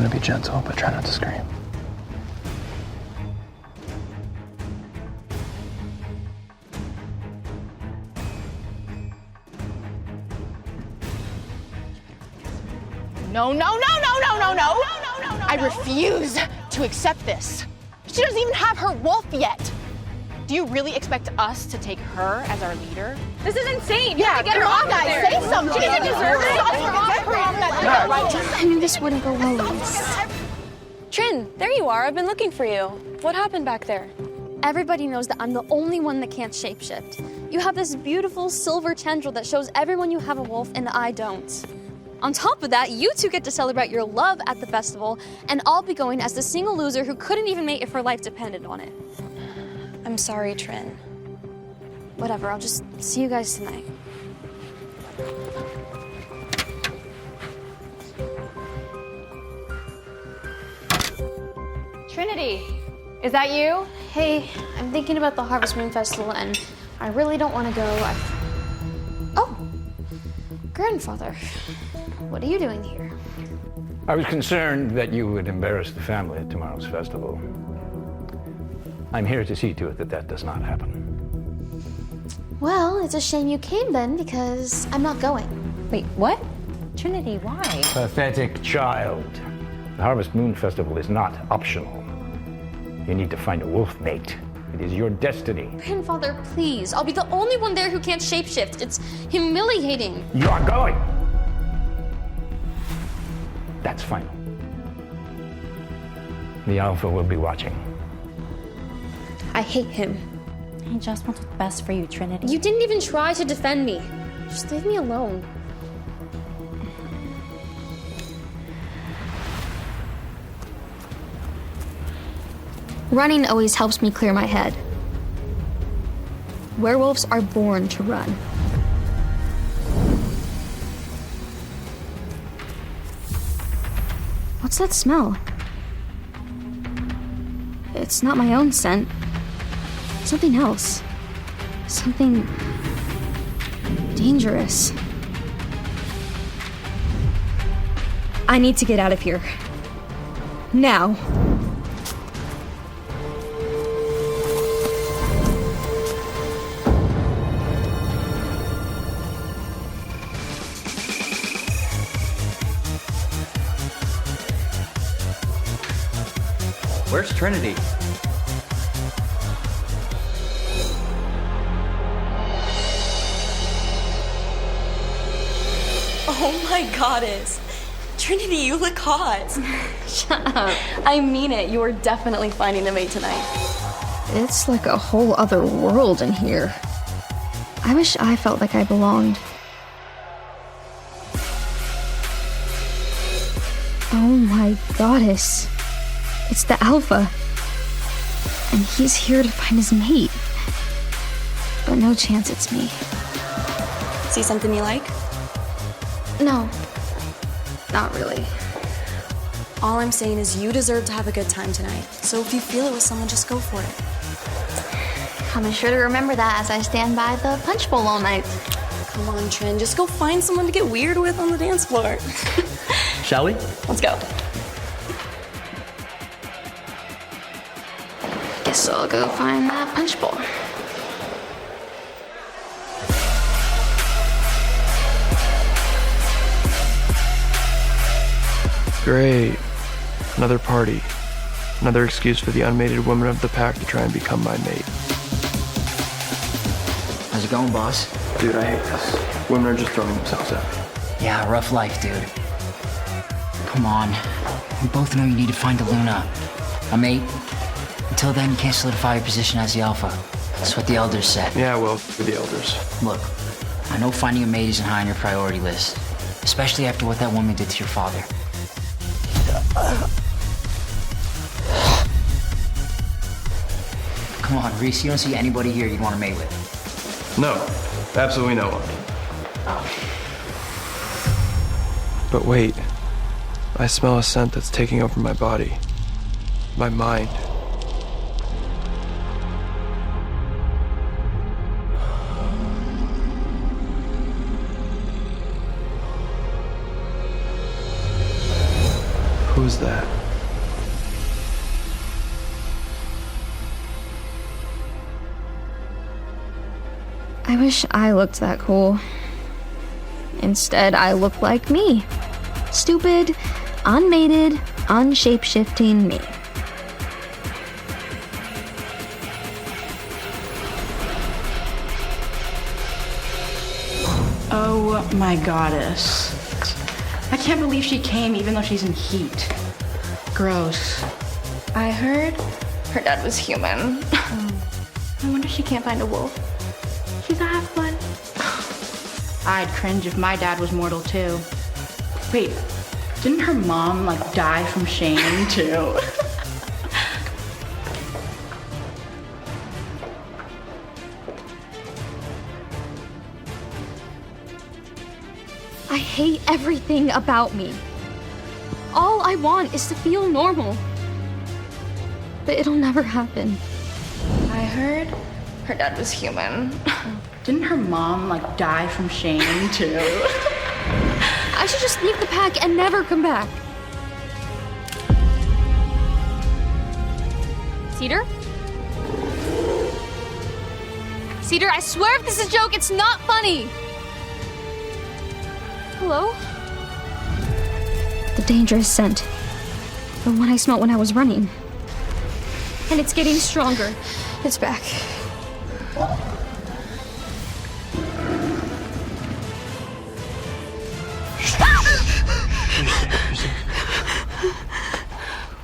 gonna be gentle, but try not to scream. No, no, no, no, no, no, no. I refuse to accept this. She doesn't even have her wolf yet. Do you really expect us to take her as our leader? This is insane. Yeah, get her come off on, guys, there. say something. She doesn't deserve it. I knew this wouldn't go well, Louise. Trin, there you are. I've been looking for you. What happened back there? Everybody knows that I'm the only one that can't shapeshift. You have this beautiful silver tendril that shows everyone you have a wolf, and I don't. On top of that, you two get to celebrate your love at the festival, and I'll be going as the single loser who couldn't even mate if her life depended on it. I'm sorry, Trin. Whatever, I'll just see you guys tonight. Trinity, is that you? Hey, I'm thinking about the Harvest Moon Festival, and I really don't want to go. Oh, grandfather, what are you doing here? I was concerned that you would embarrass the family at tomorrow's festival. I'm here to see to it that that does not happen. Well, it's a shame you came then, because I'm not going. Wait, what? Trinity, why? Pathetic child. The Harvest Moon Festival is not optional. You need to find a wolf mate. It is your destiny. Grandfather, please. I'll be the only one there who can't shapeshift. It's humiliating. You are going! That's final. The Alpha will be watching. I hate him. He just wants what's best for you, Trinity. You didn't even try to defend me. Just leave me alone. Running always helps me clear my head. Werewolves are born to run. What's that smell? It's not my own scent. Something else. Something dangerous. I need to get out of here. Now. Where's Trinity? Oh my goddess. Trinity, you look hot. Shut up. I mean it. You are definitely finding a mate tonight. It's like a whole other world in here. I wish I felt like I belonged. Oh my goddess. It's the Alpha. And he's here to find his mate. But no chance it's me. See something you like? No. Not really. All I'm saying is you deserve to have a good time tonight. So if you feel it with someone, just go for it. I'll be sure to remember that as I stand by the punch bowl all night. Come on, Trin. Just go find someone to get weird with on the dance floor. Shall we? Let's go. Guess I'll go find that punch bowl. Great. Another party. Another excuse for the unmated woman of the pack to try and become my mate. How's it going, boss? Dude, I hate this. Women are just throwing themselves at me. Yeah, rough life, dude. Come on. We both know you need to find a Luna. A mate. Until then, you can't solidify your position as the Alpha. That's what the Elders said. Yeah, well, for the elders. Look, I know finding a mate isn't high on your priority list. Especially after what that woman did to your father. Come on, Reese, you don't see anybody here you'd want to mate with. No, absolutely no one. But wait, I smell a scent that's taking over my body, my mind. Who Who's that? I wish I looked that cool. Instead, I look like me. Stupid, unmated, unshapeshifting me. Oh my goddess. I can't believe she came even though she's in heat. Gross. I heard her dad was human. I wonder if she can't find a wolf. She's a half-blood. I'd cringe if my dad was mortal too. Wait, didn't her mom like die from shame too? I hate everything about me. All I want is to feel normal. But it'll never happen. I heard her dad was human. Didn't her mom like die from shame too? I should just leave the pack and never come back. Cedar? Cedar, I swear if this is a joke, it's not funny. Hello? The dangerous scent. The one I smelled when I was running. And it's getting stronger. It's back.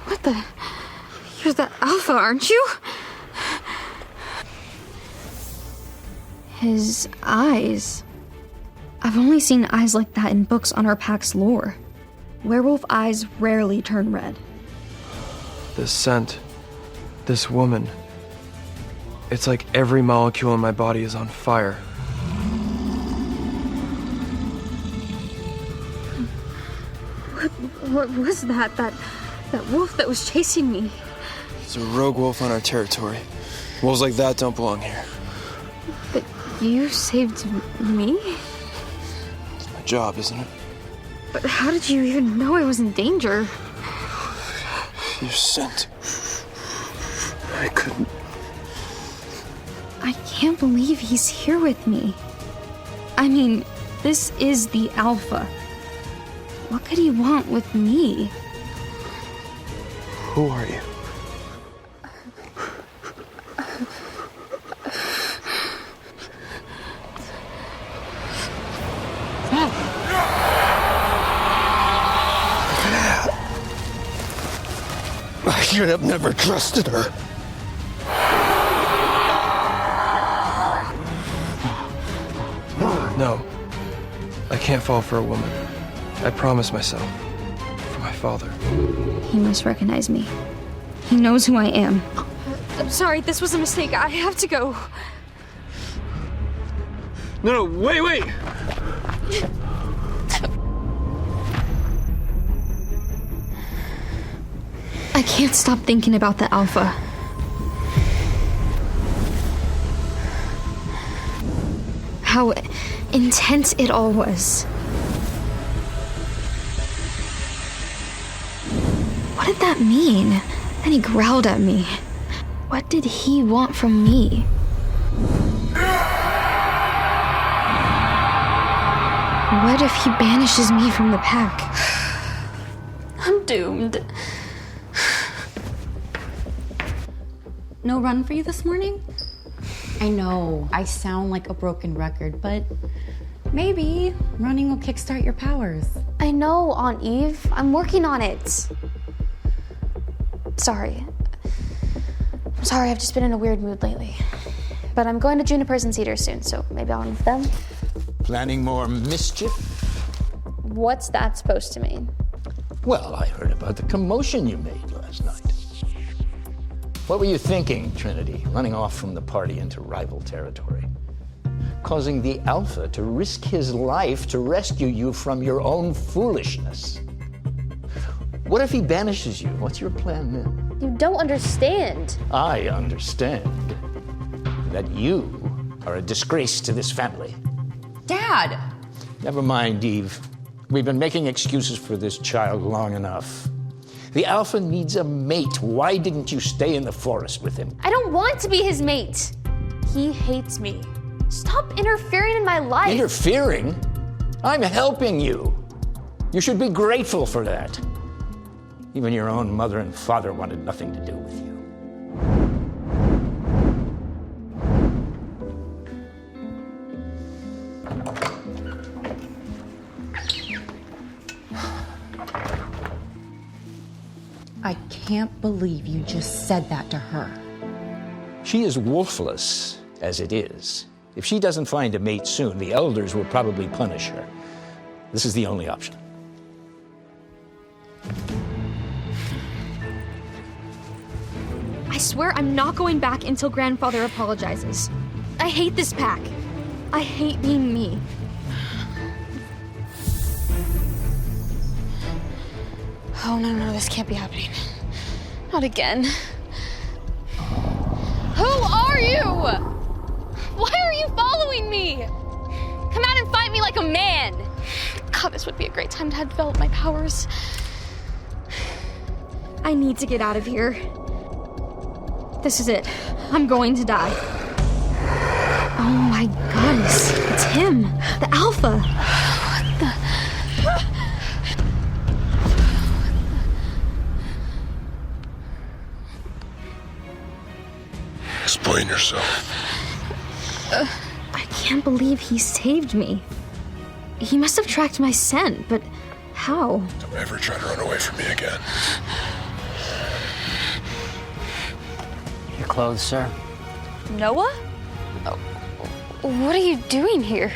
What the? You're the alpha, aren't you? His eyes. I've only seen eyes like that in books on our pack's lore. Werewolf eyes rarely turn red. This scent. This woman. It's like every molecule in my body is on fire. What was that? That wolf that was chasing me? It's a rogue wolf on our territory. Wolves like that don't belong here. But you saved me? It's my job, isn't it? But how did you even know I was in danger? Your scent. I couldn't. I can't believe he's here with me. I mean, this is the alpha. What could he want with me? Who are you? I should have never trusted her. No. I can't fall for a woman. I promised myself. For my father. He must recognize me. He knows who I am. I'm sorry, this was a mistake. I have to go. No, wait! I can't stop thinking about the alpha. How intense it all was. What did that mean? Then he growled at me. What did he want from me? What if he banishes me from the pack? I'm doomed. No run for you this morning? I know, I sound like a broken record, but maybe running will kickstart your powers. I know, Aunt Eve. I'm working on it. Sorry. I'm sorry, I've just been in a weird mood lately. But I'm going to Juniper's and Cedar soon, so maybe I'll run with them. Planning more mischief? What's that supposed to mean? Well, I heard about the commotion you made last night. What were you thinking, Trinity, running off from the party into rival territory? Causing the Alpha to risk his life to rescue you from your own foolishness. What if he banishes you? What's your plan then? You don't understand. I understand that you are a disgrace to this family. Dad! Never mind, Eve. We've been making excuses for this child long enough. The Alpha needs a mate. Why didn't you stay in the forest with him? I don't want to be his mate. He hates me. Stop interfering in my life. Interfering? I'm helping you. You should be grateful for that. Even your own mother and father wanted nothing to do with you. I can't believe you just said that to her. She is wolfless as it is. If she doesn't find a mate soon, the elders will probably punish her. This is the only option. I swear I'm not going back until Grandfather apologizes. I hate this pack. I hate being me. Oh, no, this can't be happening. Not again. Who are you? Why are you following me? Come out and fight me like a man. God, this would be a great time to develop my powers. I need to get out of here. This is it. I'm going to die. Oh my goodness. It's him. The Alpha. What the... Explain yourself. I can't believe he saved me. He must have tracked my scent, but how? Don't ever try to run away from me again. Your clothes, sir. Noah? What are you doing here?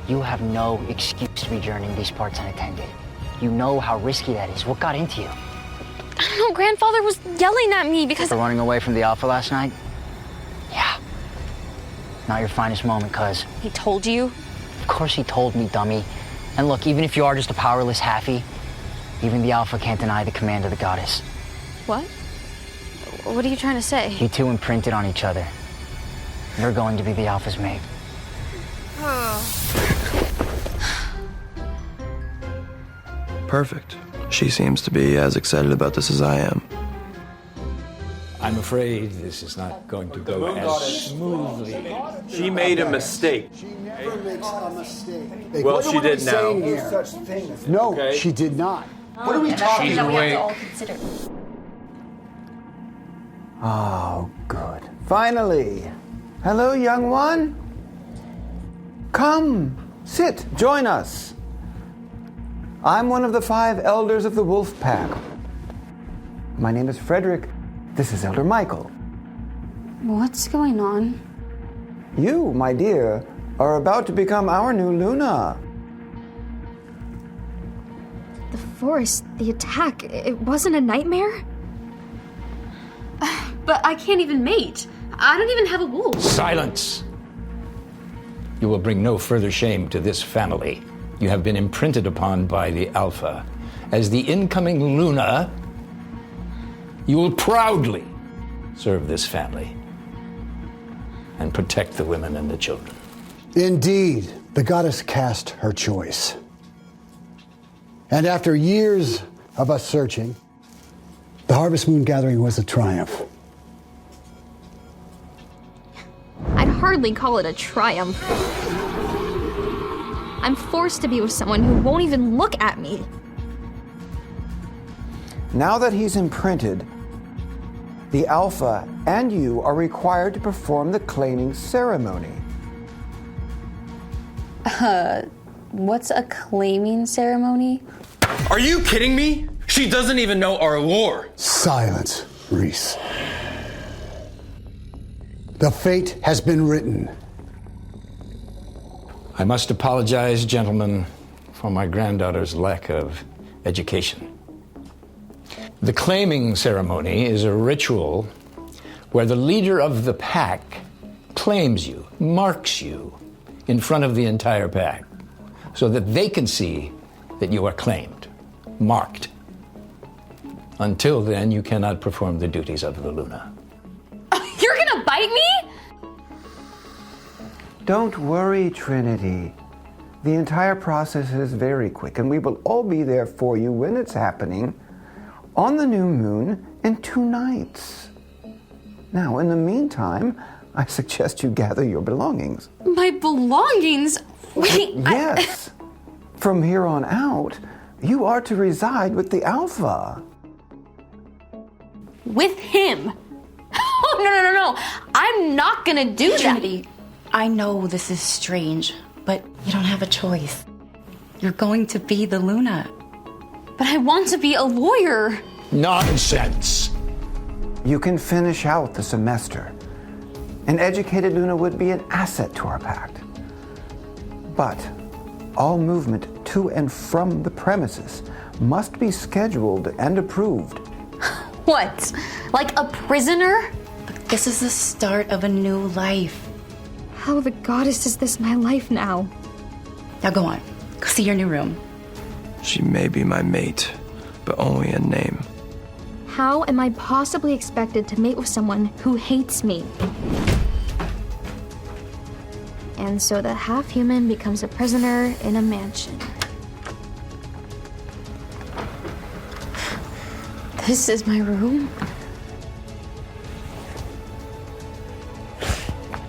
You have no excuse to be journeying these parts unattended. You know how risky that is. What got into you? I don't know, Grandfather was yelling at me because... For running away from the Alpha last night? Yeah. Not your finest moment, cuz. He told you? Of course he told me, dummy. And look, even if you are just a powerless halfie, even the Alpha can't deny the command of the goddess. What? What are you trying to say? You two imprinted on each other. You're going to be the Alpha's mate. Perfect. She seems to be as excited about this as I am. I'm afraid this is not going to go as smoothly. She made a mistake. She never makes a mistake. Well, she did now. No such thing. No, Okay. she did not. What are we talking She's about? awake. Oh, good. Finally. Hello, young one. Come, sit, join us. I'm one of the 5 elders of the Wolf Pack. My name is Frederick. This is Elder Michael. What's going on? You, my dear, are about to become our new Luna. The forest, the attack, it wasn't a nightmare? But I can't even mate. I don't even have a wolf. Silence! You will bring no further shame to this family. You have been imprinted upon by the Alpha. As the incoming Luna, you will proudly serve this family and protect the women and the children. Indeed, the goddess cast her choice. And after years of us searching, the Harvest Moon Gathering was a triumph. I'd hardly call it a triumph. I'm forced to be with someone who won't even look at me. Now that he's imprinted, the Alpha and you are required to perform the claiming ceremony. What's a claiming ceremony? Are you kidding me? She doesn't even know our lore. Silence, Reese. The fate has been written. I must apologize, gentlemen, for my granddaughter's lack of education. The claiming ceremony is a ritual where the leader of the pack claims you, marks you in front of the entire pack so that they can see that you are claimed, marked. Until then, you cannot perform the duties of the Luna. You're gonna bite me? Don't worry, Trinity. The entire process is very quick, and we will all be there for you when it's happening on the new moon in 2 nights. Now, in the meantime, I suggest you gather your belongings. My belongings? Wait, Yes. From here on out, you are to reside with the Alpha. with him? Oh, no. I'm not gonna do that. Trinity, I know this is strange, but you don't have a choice. You're going to be the Luna. But I want to be a lawyer. Nonsense! You can finish out the semester. An educated Luna would be an asset to our pact. But all movement to and from the premises must be scheduled and approved. What? Like a prisoner? But this is the start of a new life. How the goddess is this my life now? Now go on. Go see your new room. She may be my mate, but only in name. How am I possibly expected to mate with someone who hates me? And so the half-human becomes a prisoner in a mansion. This is my room?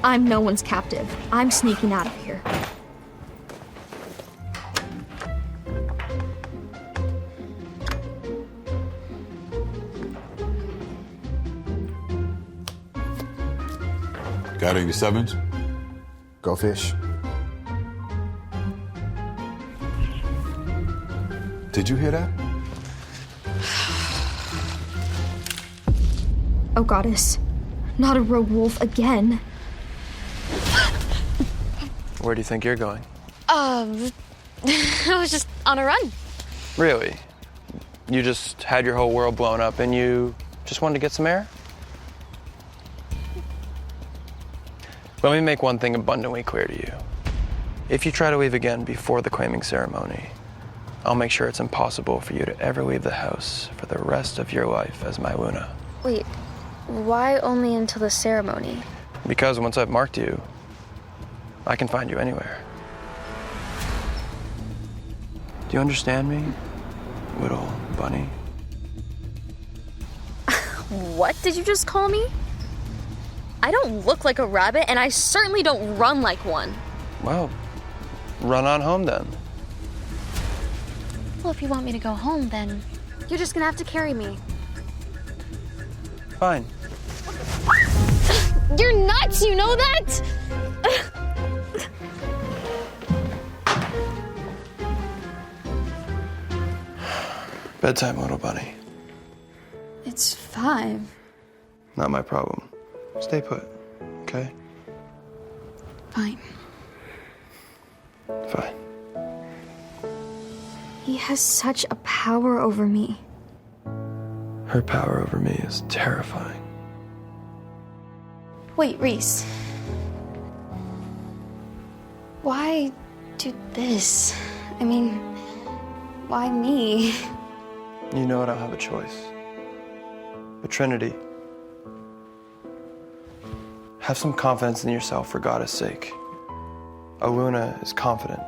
I'm no one's captive. I'm sneaking out of here. Got any sevens? Go fish. Did you hear that? Oh, goddess. Not a rogue wolf again. Where do you think you're going? I was just on a run. Really? You just had your whole world blown up and you just wanted to get some air? Let me make one thing abundantly clear to you. If you try to leave again before the claiming ceremony, I'll make sure it's impossible for you to ever leave the house for the rest of your life as my Luna. Wait, why only until the ceremony? Because once I've marked you, I can find you anywhere. Do you understand me, little bunny? What did you just call me? I don't look like a rabbit, and I certainly don't run like one. Well, run on home then. Well, if you want me to go home, then you're just gonna have to carry me. Fine. You're nuts, you know that? Bedtime, little bunny. It's 5. Not my problem. Stay put, okay? Fine. Fine. He has such a power over me. Her power over me is terrifying. Wait, Reese. Why do this? I mean, why me? You know I don't have a choice. But Trinity, have some confidence in yourself for God's sake. A Luna is confident.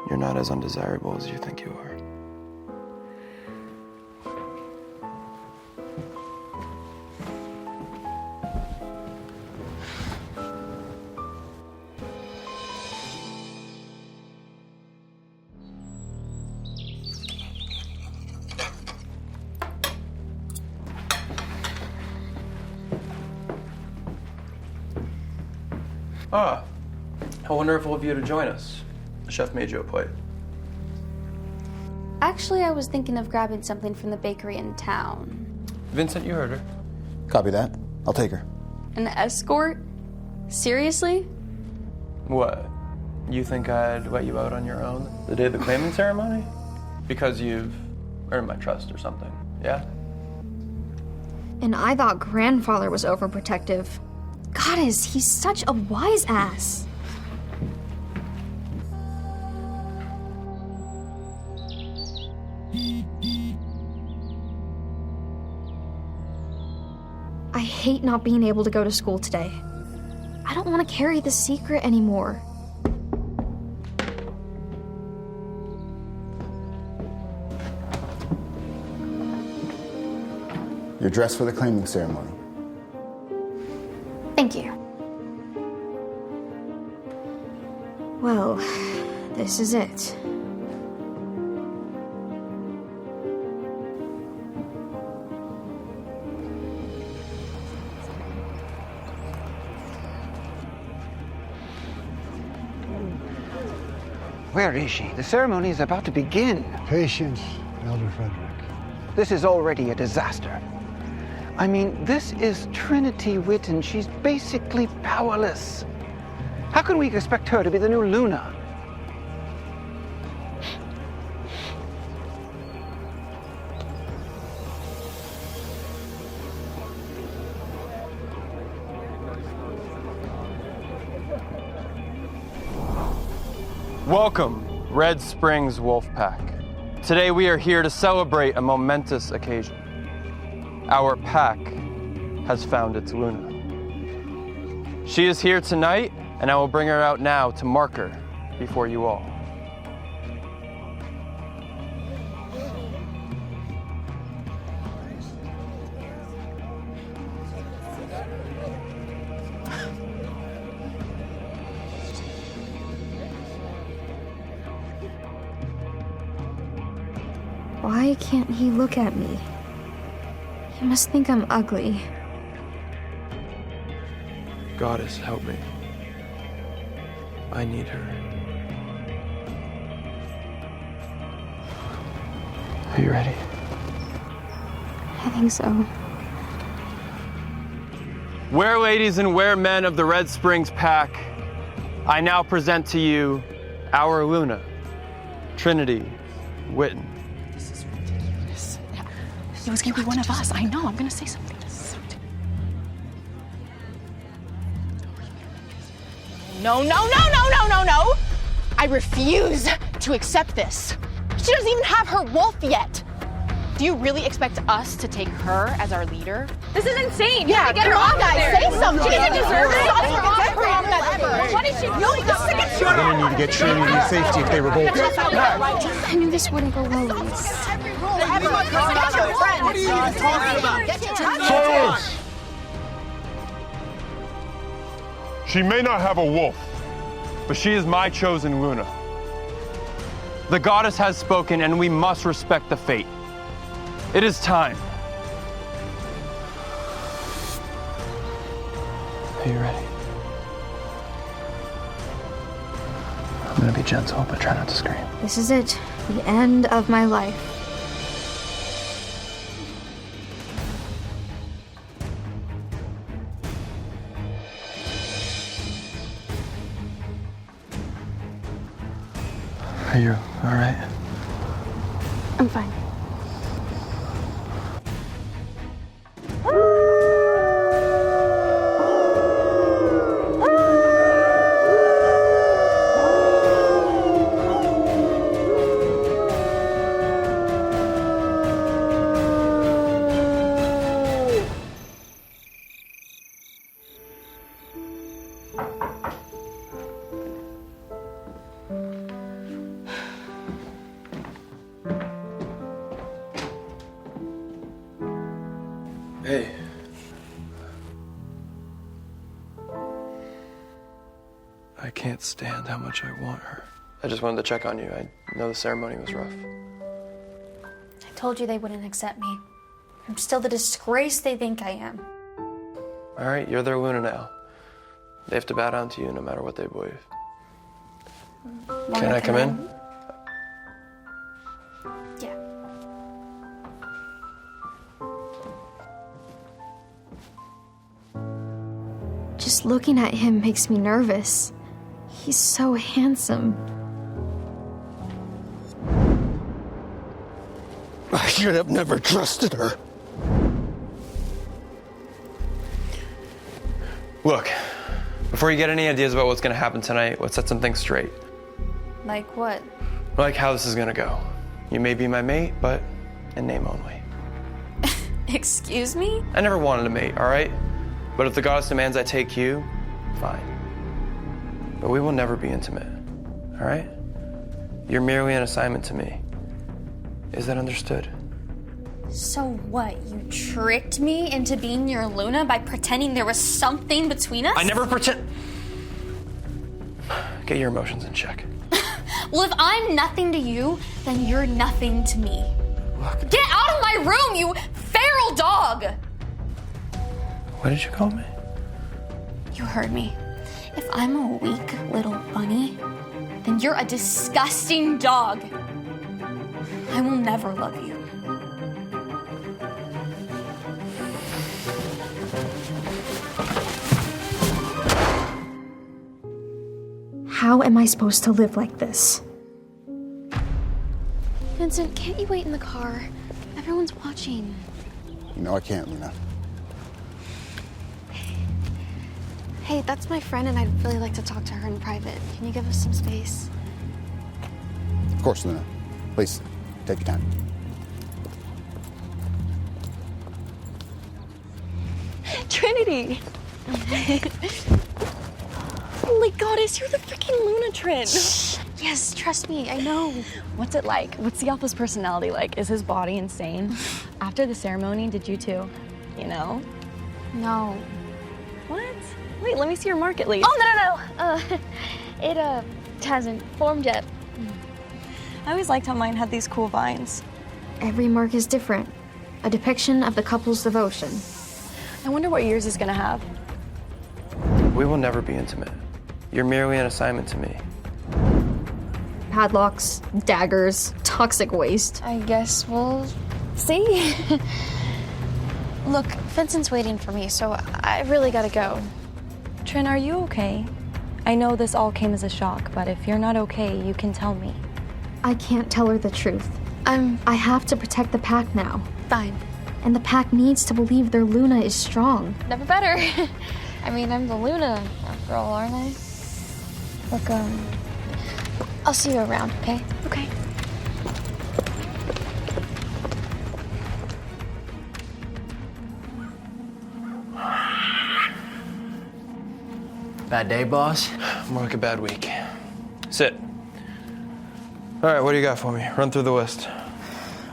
You're not as undesirable as you think you are. Ah, how wonderful of you to join us. The chef made you a plate. Actually, I was thinking of grabbing something from the bakery in town. Vincent, you heard her. Copy that. I'll take her. An escort? Seriously? What? You think I'd let you out on your own the day of the claiming ceremony? Because you've earned my trust or something, yeah? And I thought grandfather was overprotective. Goddess, he's such a wise ass. I hate not being able to go to school today. I don't don't want to carry the secret anymore. You're dressed for the claiming ceremony. Thank you. Well, this is it. Where is she? The ceremony is about to begin. Patience, Elder Frederick. This is already a disaster. I mean, this is Trinity Witten. She's basically powerless. How can we expect her to be the new Luna? Welcome, Red Springs Wolf Pack. Today we are here to celebrate a momentous occasion. Our pack has found its Luna. She is here tonight, and I will bring her out now to mark her before you all. Why can't he look at me? He must think I'm ugly. Goddess, help me. I need her. Are you ready? I think so. Where ladies and where men of the Red Springs Pack, I now present to you our Luna, Trinity Witten. It was gonna be one of us. I know. I'm gonna say something. No, no, no, no, no, no, no! I refuse to accept this. She doesn't even have her wolf yet. Do you really expect us to take her as our leader? This is insane. Yeah, You get her come off on, guys, there. say something. She doesn't deserve it. What is she doing? The second We're gonna need to get Trinity to safety if they revolt. I knew this wouldn't go well, Luis. Everyone, get your friends. What are you even talking about? Silence! She may not have a wolf, But she is my chosen Luna. The goddess has spoken, and we must respect the fate. It is time. Are you ready? I'm gonna be gentle, but try not to scream. This is it. The end of my life. Are you all right? I'm fine. Hey. I can't stand how much I want her. I just wanted to check on you. I know the ceremony was rough. I told you they wouldn't accept me. I'm still the disgrace they think I am. All right, you're their Luna now. They have to bow down to you no matter what they believe. Can I come in? Yeah. Just looking at him makes me nervous. He's so handsome. I should have never trusted her. Look, before you get any ideas about what's gonna happen tonight, let's set some things straight. Like what? Like how this is gonna go. You may be my mate, but in name only. Excuse me? I never wanted a mate, all right? But if the goddess demands I take you, fine. but we will never be intimate, all right? You're merely an assignment to me. Is that understood? So what? You tricked me into being your Luna by pretending there was something between us? I never pretend. Get your emotions in check. Well, if I'm nothing to you, then you're nothing to me. Look. Get out of my room, you feral dog! What did you call me? You heard me. If I'm a weak little bunny, then you're a disgusting dog. I will never love you. How am I supposed to live like this? Vincent, can't you wait in the car? Everyone's watching. You know I can't, Luna. Hey, that's my friend, and I'd really like to talk to her in private. Can you give us some space? Of course, Luna. Please, take your time. Trinity! Oh my goddess, you're the freaking Luna Trin! Yes, trust me, I know. What's it like? What's the Alpha's personality like? Is his body insane? After the ceremony, did you two, you know? No. What? Wait, let me see your mark at least. Oh, no. It hasn't formed yet. I always liked how mine had these cool vines. Every mark is different. A depiction of the couple's devotion. I wonder what yours is gonna have. We will never be intimate. You're merely an assignment to me. Padlocks, daggers, toxic waste. I guess we'll see. Look, Vincent's waiting for me, so I really gotta go. Trin, are you okay? I know this all came as a shock, but if you're not okay, you can tell me. I can't tell her the truth. I have to protect the pack now. Fine. And the pack needs to believe their Luna is strong. Never better. I mean, I'm the Luna, after all, aren't I? Look, I'll see you around, okay? Okay. Bad day, boss? More like a bad week. Sit. All right, what do you got for me? Run through the list.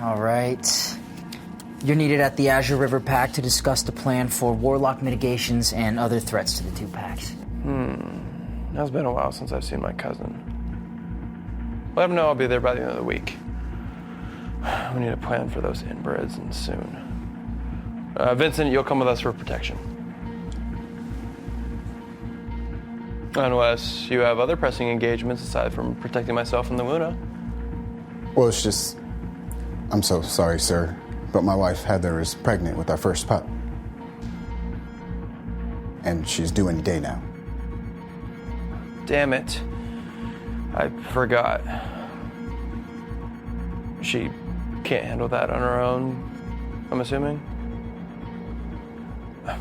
All right. You're needed at the Azure River Pack to discuss the plan for warlock mitigations and other threats to the two packs. It's been a while since I've seen my cousin. Let him know I'll be there by the end of the week. We need a plan for those inbreds and soon. Vincent, you'll come with us for protection. Unless you have other pressing engagements aside from protecting myself and the Luna. Well, it's just... I'm so sorry, sir, but my wife, Heather, is pregnant with our first pup. And she's due any day now. Damn it. I forgot. She can't handle that on her own, I'm assuming?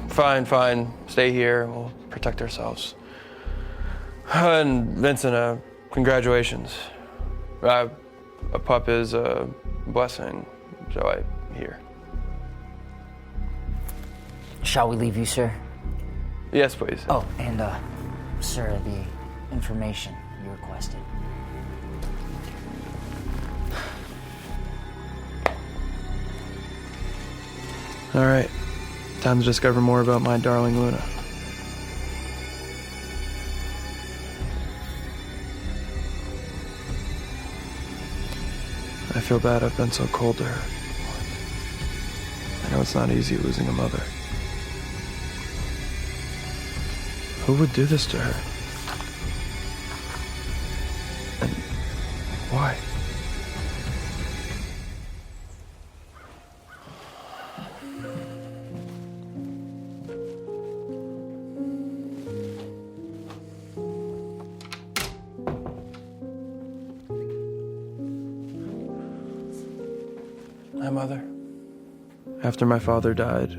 Fine. Stay here. We'll protect ourselves. And Vincent, congratulations. A pup is a blessing, so I hear. Shall we leave you, sir? Yes, please. Oh, and, sir, the information you requested. All right. Time to discover more about my darling Luna. I feel bad I've been so cold to her. I know it's not easy losing a mother. Who would do this to her? And why? My mother. After my father died,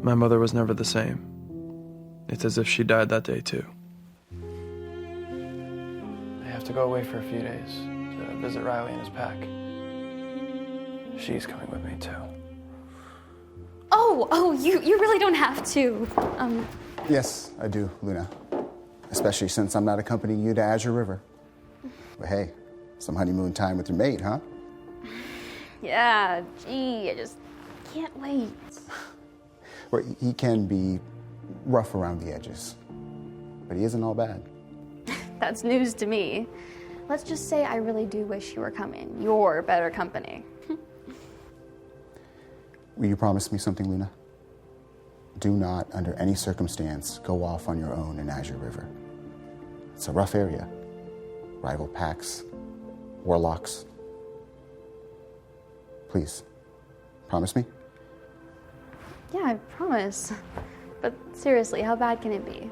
my mother was never the same. It's as if she died that day too. I have to go away for a few days to visit Riley and his pack. She's coming with me too. You really don't have to. Yes, I do, Luna. especially since I'm not accompanying you to Azure River. But hey, some honeymoon time with your mate, huh? Yeah, gee, I just can't wait. Well, he can be rough around the edges, but he isn't all bad. That's news to me. Let's just say I really do wish you were coming. You're better company. Will you promise me something, Luna? Do not, under any circumstance, go off on your own in Azure River. It's a rough area. Rival packs, warlocks. Please, promise me? Yeah, I promise. But seriously, how bad can it be?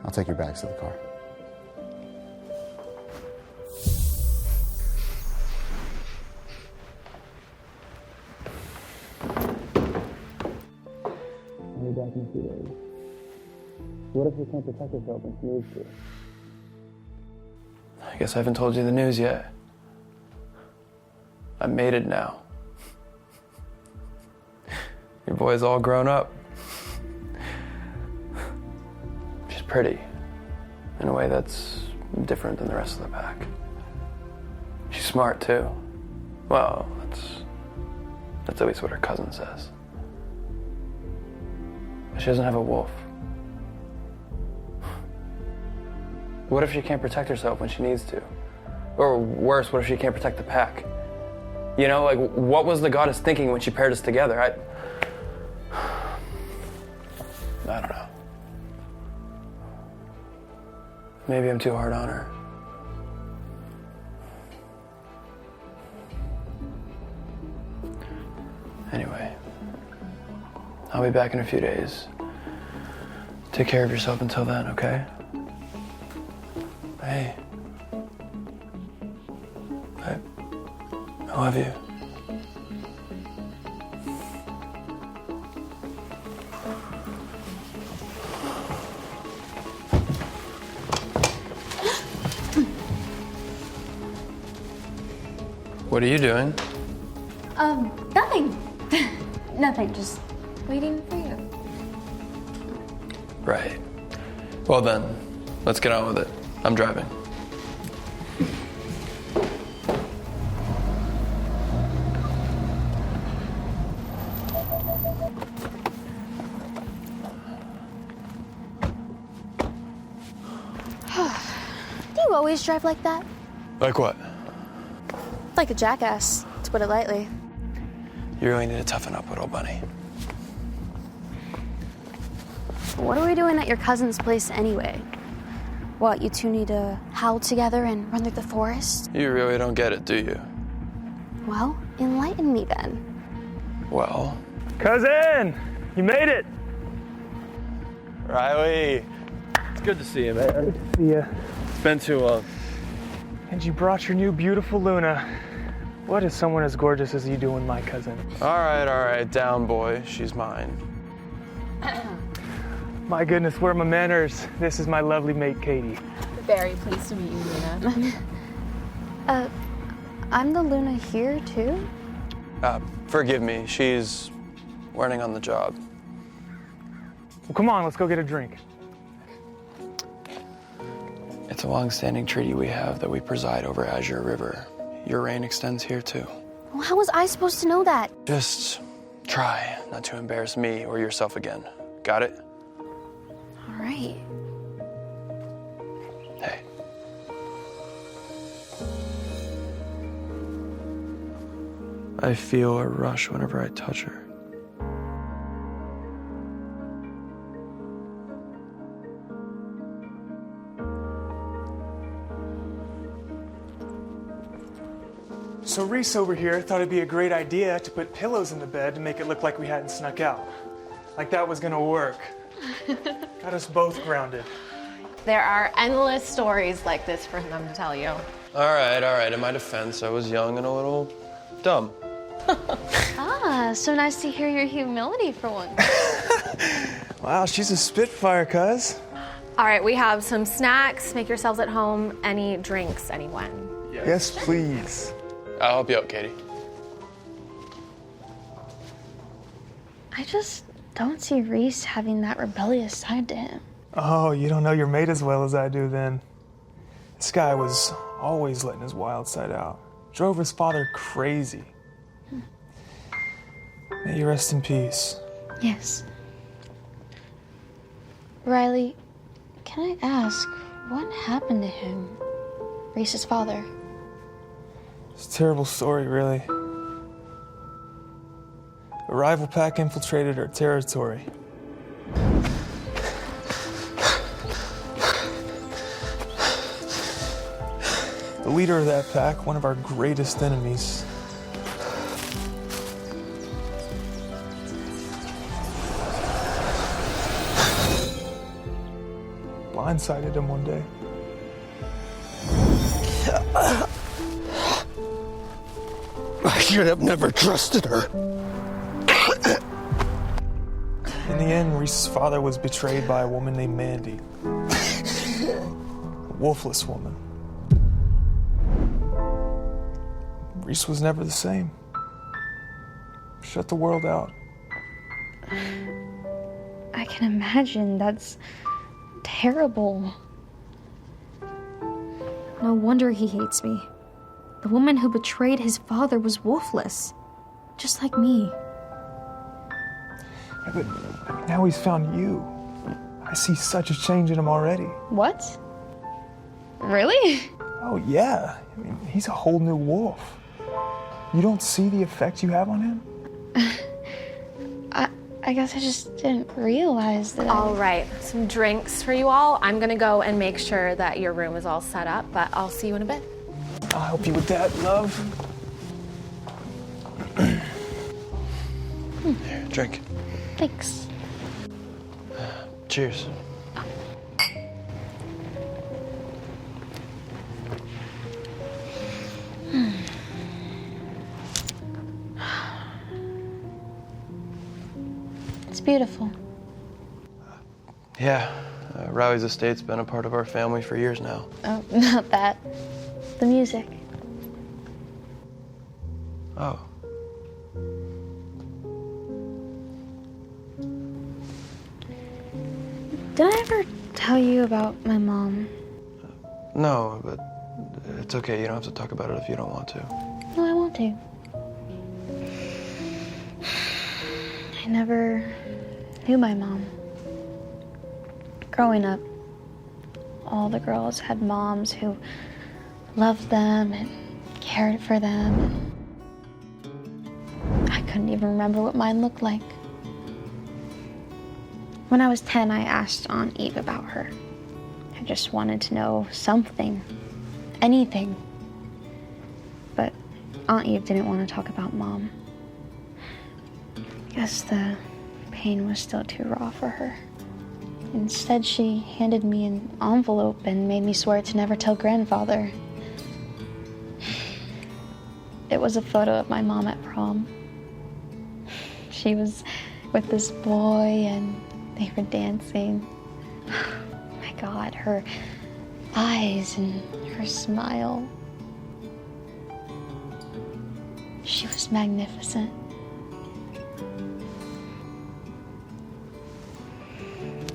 I'll take your bags to the car. I'll be back in a few days. What if you can't protect yourself when she needs to? I guess I haven't told you the news yet. I'm mated now. Your boy's all grown up. She's pretty, in a way that's different than the rest of the pack. She's smart too. Well, that's at least what her cousin says. But she doesn't have a wolf. What if she can't protect herself when she needs to? Or worse, what if she can't protect the pack? You know, like, what was the goddess thinking when she paired us together? I don't know. Maybe I'm too hard on her. Anyway, I'll be back in a few days. Take care of yourself until then, okay? Hey. I love you. What are you doing? Nothing. Nothing, just waiting for you. Right. Well then, let's get on with it. I'm driving. Do you always drive like that? Like what? Like a jackass, to put it lightly. You really need to toughen up, little bunny. What are we doing at your cousin's place anyway? What, you two need to howl together and run through the forest? You really don't get it, do you? Well, enlighten me then. Well... Cousin! You made it! Riley! It's good to see you, man. Good to see you. It's been too long. And you brought your new beautiful Luna. What is someone as gorgeous as you doing, my cousin? All right, down, boy. She's mine. My goodness, where are my manners? This is my lovely mate, Katie. Very pleased to meet you, Luna. I'm the Luna here, too? Forgive me. She's learning on the job. Well, come on, let's go get a drink. It's a long-standing treaty we have that we preside over Azure River. Your reign extends here, too. Well, how was I supposed to know that? Just try not to embarrass me or yourself again. Got it? All right. Hey. I feel a rush whenever I touch her. So Reese over here thought it'd be a great idea to put pillows in the bed to make it look like we hadn't snuck out. Like that was gonna work. Got us both grounded. There are endless stories like this for them to tell you. All right. In my defense, I was young and a little dumb. So nice to hear your humility for once. Wow, she's a spitfire, cuz. All right, we have some snacks. Make yourselves at home. Any drinks, anyone? Yes, please. I'll help you out, Katie. I just don't see Reese having that rebellious side to him. Oh, you don't know your mate as well as I do then. This guy was always letting his wild side out. Drove his father crazy. May you rest in peace. Yes. Riley, can I ask, what happened to him? Reese's father. It's a terrible story, really. A rival pack infiltrated our territory. The leader of that pack, one of our greatest enemies, blindsided him one day. I should have never trusted her. In the end, Reese's father was betrayed by a woman named Mandy. A wolfless woman. Reese was never the same. Shut the world out. I can imagine. That's terrible. No wonder he hates me. The woman who betrayed his father was wolfless, just like me. Yeah, but now he's found you. I see such a change in him already. What? Really? Oh, yeah. I mean, he's a whole new wolf. You don't see the effect you have on him? I guess I just didn't realize that. All right, some drinks for you all. I'm gonna go and make sure that your room is all set up, but I'll see you in a bit. I'll help you with that, love. Here, drink. Thanks. Cheers. It's beautiful. Yeah, Riley's estate's been a part of our family for years now. Oh, not that. The music. Oh. Did I ever tell you about my mom? No, but it's okay. You don't have to talk about it if you don't want to. No, I want to. I never knew my mom. Growing up, all the girls had moms who loved them and cared for them. I couldn't even remember what mine looked like. When I was 10, I asked Aunt Eve about her. I just wanted to know something, anything. But Aunt Eve didn't want to talk about Mom. Guess the pain was still too raw for her. Instead, she handed me an envelope and made me swear to never tell Grandfather. It was a photo of my mom at prom. She was with this boy and they were dancing. Oh my God, her eyes and her smile. She was magnificent.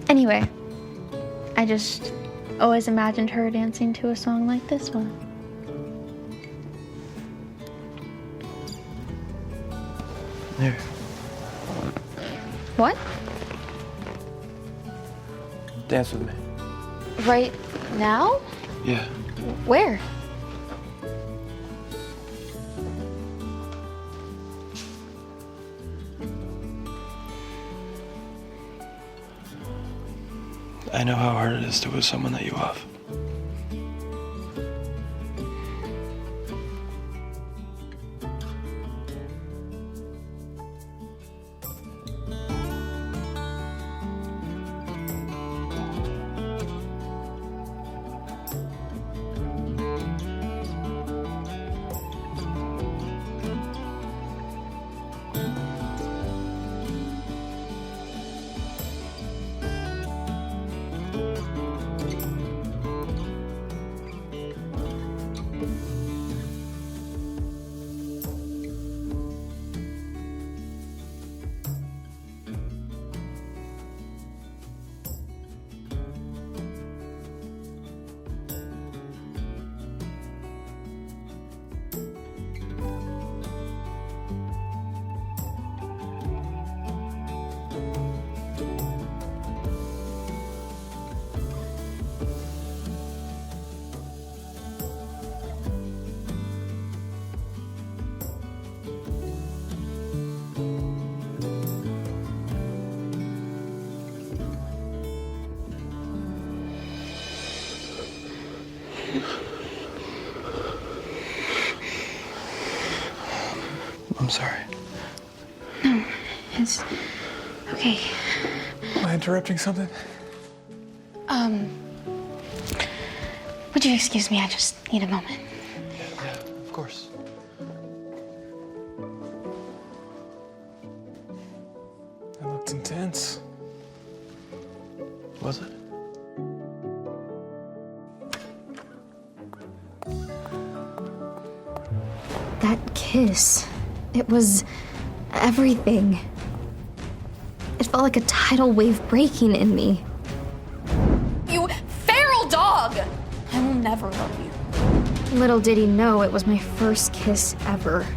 Anyway, I just always imagined her dancing to a song like this one. Here. What? Dance with me. Right now? Yeah. Where? I know how hard it is to lose someone that you love. I'm sorry. No, it's okay. Am I interrupting something? Would you excuse me? I just need a moment. Yeah, of course. That looked intense. Was it? That kiss, it was everything. It felt like a tidal wave breaking in me. You feral dog! I will never love you. Little did he know it was my first kiss ever.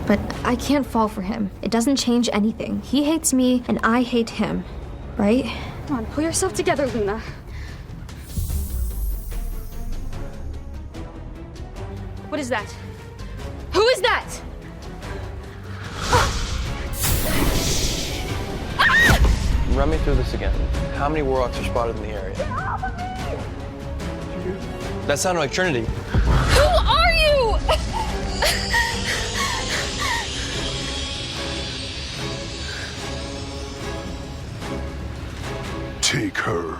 But I can't fall for him. It doesn't change anything. He hates me and I hate him, right? Come on, pull yourself together, Luna. What is that? Who is that? Run me through this again. How many warlocks are spotted in the area? That sounded like Trinity. Who are you? Take her.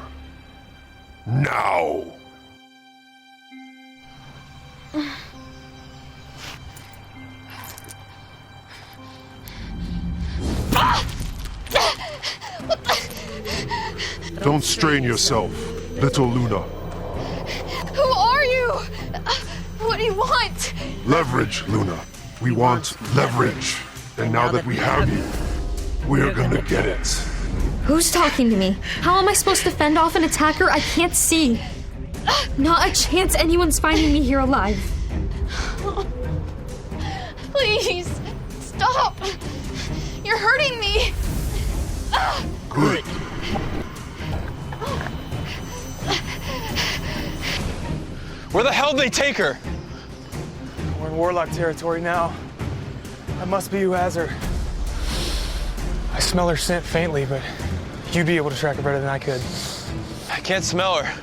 Now. Don't strain yourself, little Luna. Who are you? What do you want? Leverage, Luna. We want leverage. And now that we have you, we're gonna get it. Who's talking to me? How am I supposed to fend off an attacker I can't see? Not a chance anyone's finding me here alive. Please, stop. You're hurting me. Good. Where the hell did they take her? We're in Warlock territory now. That must be who has her. I smell her scent faintly, but you'd be able to track her better than I could. I can't smell her.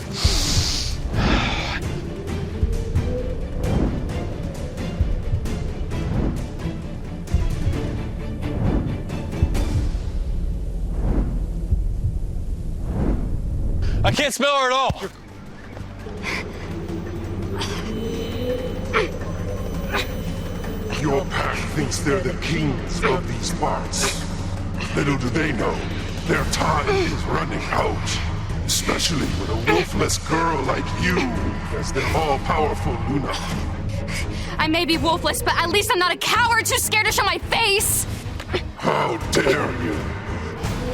I can't smell her at all. Your pack thinks they're the kings of these parts. Little do they know, their time is running out. Especially with a wolfless girl like you as their all-powerful Luna. I may be wolfless, but at least I'm not a coward too scared to show my face. How dare you?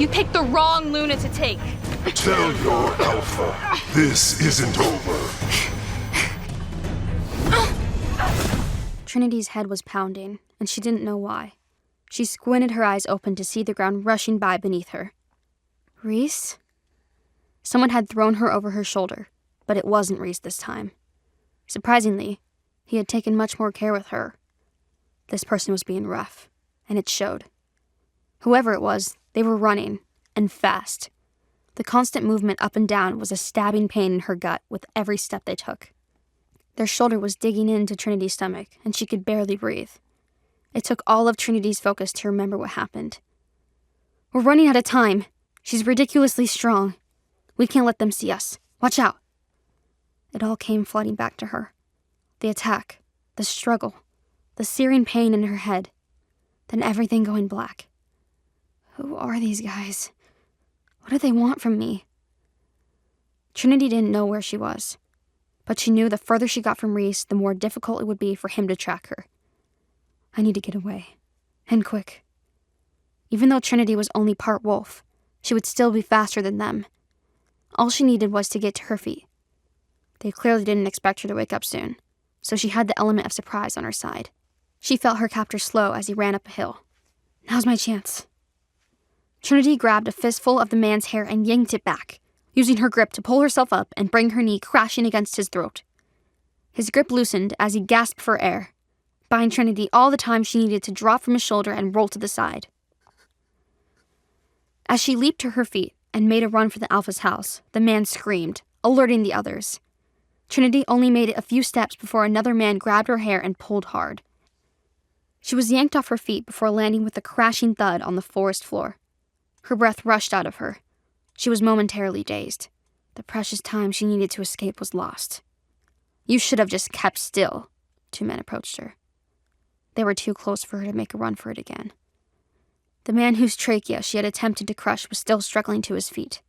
You picked the wrong Luna to take. Tell your alpha, this isn't over. Trinity's head was pounding, and she didn't know why. She squinted her eyes open to see the ground rushing by beneath her. Reese? Someone had thrown her over her shoulder, but it wasn't Reese this time. Surprisingly, he had taken much more care with her. This person was being rough, and it showed. Whoever it was, they were running, and fast. The constant movement up and down was a stabbing pain in her gut with every step they took. Their shoulder was digging into Trinity's stomach, and she could barely breathe. It took all of Trinity's focus to remember what happened. We're running out of time. She's ridiculously strong. We can't let them see us. Watch out. It all came flooding back to her. The attack, the struggle, the searing pain in her head, then everything going black. Who are these guys? What do they want from me? Trinity didn't know where she was, but she knew the further she got from Reese, the more difficult it would be for him to track her. I need to get away, and quick. Even though Trinity was only part wolf, she would still be faster than them. All she needed was to get to her feet. They clearly didn't expect her to wake up soon, so she had the element of surprise on her side. She felt her captor slow as he ran up a hill. Now's my chance. Trinity grabbed a fistful of the man's hair and yanked it back, using her grip to pull herself up and bring her knee crashing against his throat. His grip loosened as he gasped for air, buying Trinity all the time she needed to drop from his shoulder and roll to the side. As she leaped to her feet and made a run for the Alpha's house, the man screamed, alerting the others. Trinity only made it a few steps before another man grabbed her hair and pulled hard. She was yanked off her feet before landing with a crashing thud on the forest floor. Her breath rushed out of her. She was momentarily dazed. The precious time she needed to escape was lost. "You should have just kept still," 2 men approached her. They were too close for her to make a run for it again. The man whose trachea she had attempted to crush was still struggling to his feet.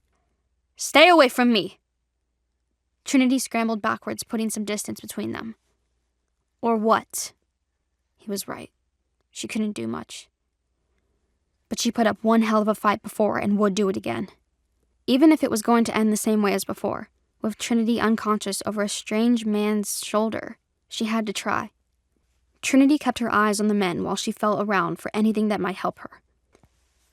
"Stay away from me!" Trinity scrambled backwards, putting some distance between them. Or what? He was right. She couldn't do much. But she put up one hell of a fight before and would do it again. Even if it was going to end the same way as before, with Trinity unconscious over a strange man's shoulder, she had to try. Trinity kept her eyes on the men while she felt around for anything that might help her.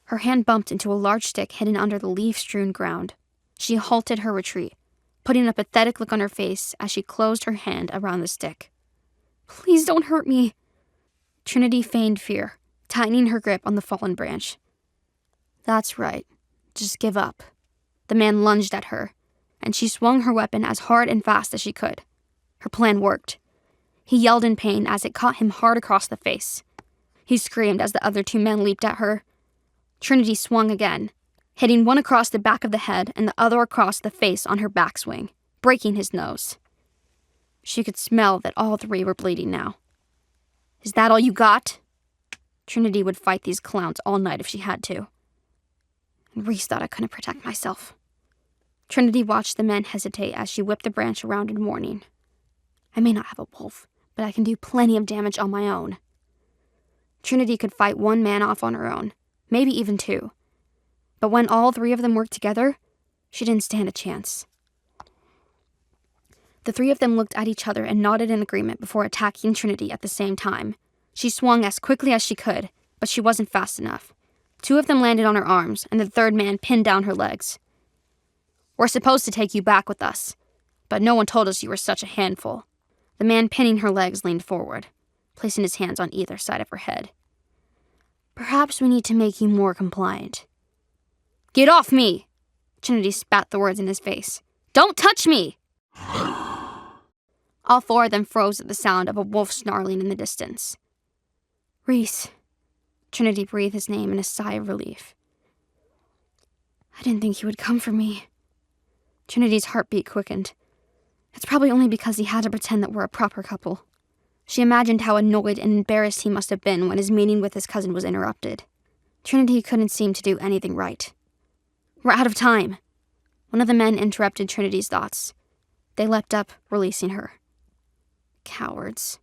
Her hand bumped into a large stick hidden under the leaf-strewn ground. She halted her retreat, putting a pathetic look on her face as she closed her hand around the stick. "Please don't hurt me." Trinity feigned fear, tightening her grip on the fallen branch. "That's right. Just give up." The man lunged at her, and she swung her weapon as hard and fast as she could. Her plan worked. He yelled in pain as it caught him hard across the face. He screamed as the other 2 men leaped at her. Trinity swung again, hitting one across the back of the head and the other across the face on her backswing, breaking his nose. She could smell that all 3 were bleeding now. "Is that all you got?" Trinity would fight these clowns all night if she had to. And Reese thought I couldn't protect myself. Trinity watched the men hesitate as she whipped the branch around in warning. "I may not have a wolf, but I can do plenty of damage on my own." Trinity could fight 1 man off on her own, maybe even 2. But when all 3 of them worked together, she didn't stand a chance. The 3 of them looked at each other and nodded in agreement before attacking Trinity at the same time. She swung as quickly as she could, but she wasn't fast enough. 2 of them landed on her arms, and the 3rd man pinned down her legs. "We're supposed to take you back with us, but no one told us you were such a handful." The man pinning her legs leaned forward, placing his hands on either side of her head. "Perhaps we need to make you more compliant." "Get off me!" Trinity spat the words in his face. "Don't touch me!" All 4 of them froze at the sound of a wolf snarling in the distance. "Reese." Trinity breathed his name in a sigh of relief. "I didn't think he would come for me." Trinity's heartbeat quickened. It's probably only because he had to pretend that we're a proper couple. She imagined how annoyed and embarrassed he must have been when his meeting with his cousin was interrupted. Trinity couldn't seem to do anything right. "We're out of time." One of the men interrupted Trinity's thoughts. They leapt up, releasing her. Cowards.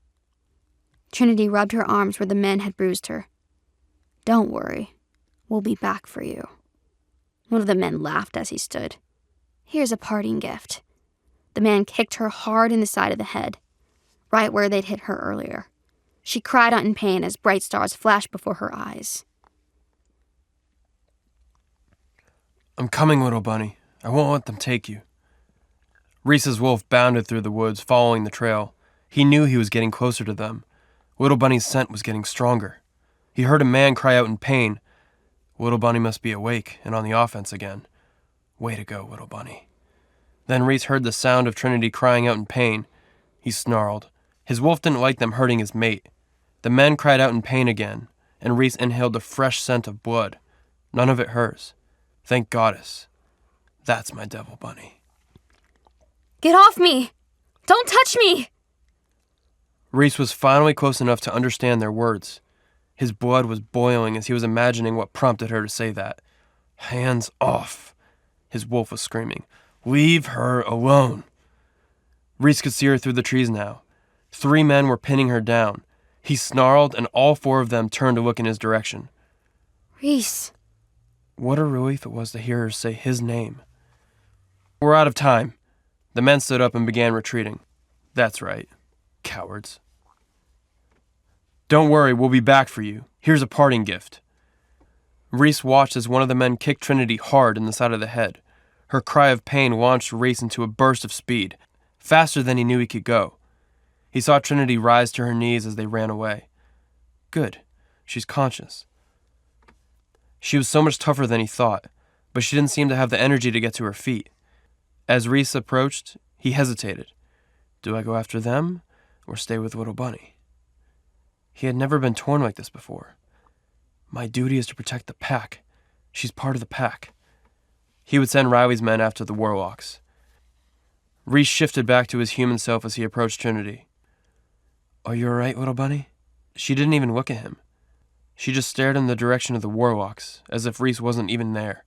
Trinity rubbed her arms where the men had bruised her. "Don't worry. We'll be back for you." One of the men laughed as he stood. "Here's a parting gift." The man kicked her hard in the side of the head, right where they'd hit her earlier. She cried out in pain as bright stars flashed before her eyes. "I'm coming, little bunny. I won't let them take you." Reese's wolf bounded through the woods, following the trail. He knew he was getting closer to them. Little Bunny's scent was getting stronger. He heard a man cry out in pain. Little Bunny must be awake and on the offense again. Way to go, Little Bunny. Then Reese heard the sound of Trinity crying out in pain. He snarled. His wolf didn't like them hurting his mate. The men cried out in pain again, and Reese inhaled the fresh scent of blood. None of it hers. Thank Goddess. That's my devil bunny. "Get off me! Don't touch me!" Reese was finally close enough to understand their words. His blood was boiling as he was imagining what prompted her to say that. "Hands off," his wolf was screaming. "Leave her alone." Reese could see her through the trees now. 3 men were pinning her down. He snarled, and all 4 of them turned to look in his direction. "Reese." What a relief it was to hear her say his name. "We're out of time." The men stood up and began retreating. That's right. Cowards. "Don't worry, we'll be back for you. Here's a parting gift." Reese watched as one of the men kicked Trinity hard in the side of the head. Her cry of pain launched Reese into a burst of speed, faster than he knew he could go. He saw Trinity rise to her knees as they ran away. Good. She's conscious. She was so much tougher than he thought, but she didn't seem to have the energy to get to her feet. As Reese approached, he hesitated. Do I go after them or stay with Little Bunny? He had never been torn like this before. My duty is to protect the pack. She's part of the pack. He would send Riley's men after the warlocks. Reese shifted back to his human self as he approached Trinity. Are you all right, Little Bunny? She didn't even look at him. She just stared in the direction of the warlocks, as if Reese wasn't even there.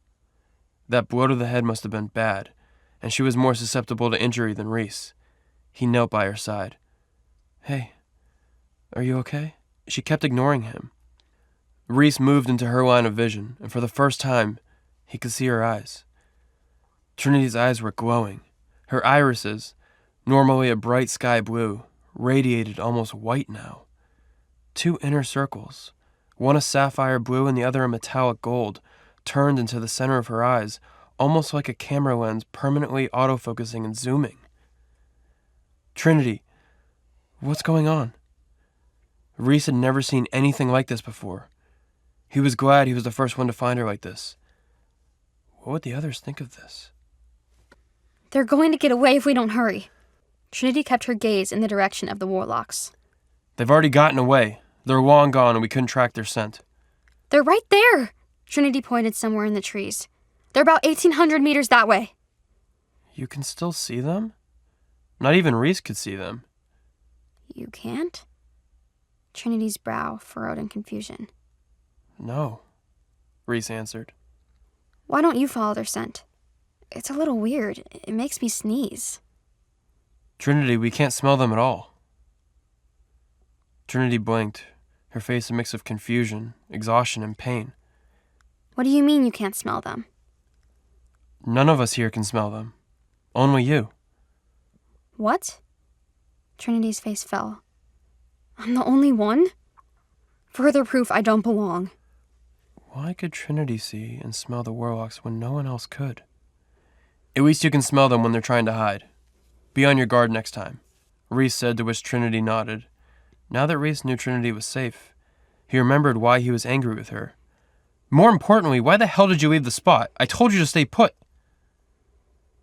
That blow to the head must have been bad, and she was more susceptible to injury than Reese. He knelt by her side. Hey, are you okay? She kept ignoring him. Reese moved into her line of vision, and for the first time, he could see her eyes. Trinity's eyes were glowing. Her irises, normally a bright sky blue, radiated almost white now. 2 inner circles, one a sapphire blue and the other a metallic gold, turned into the center of her eyes, almost like a camera lens permanently autofocusing and zooming. Trinity, what's going on? Reese had never seen anything like this before. He was glad he was the first one to find her like this. What would the others think of this? They're going to get away if we don't hurry. Trinity kept her gaze in the direction of the warlocks. They've already gotten away. They're long gone and we couldn't track their scent. They're right there! Trinity pointed somewhere in the trees. They're about 1,800 meters that way. You can still see them? Not even Reese could see them. You can't? Trinity's brow furrowed in confusion. No, Reese answered. Why don't you follow their scent? It's a little weird. It makes me sneeze. Trinity, we can't smell them at all. Trinity blinked, her face a mix of confusion, exhaustion, and pain. What do you mean you can't smell them? None of us here can smell them. Only you. What? Trinity's face fell. I'm the only one? Further proof I don't belong. Why could Trinity see and smell the warlocks when no one else could? At least you can smell them when they're trying to hide. Be on your guard next time, Reese said, to which Trinity nodded. Now that Reese knew Trinity was safe, he remembered why he was angry with her. More importantly, why the hell did you leave the spot? I told you to stay put.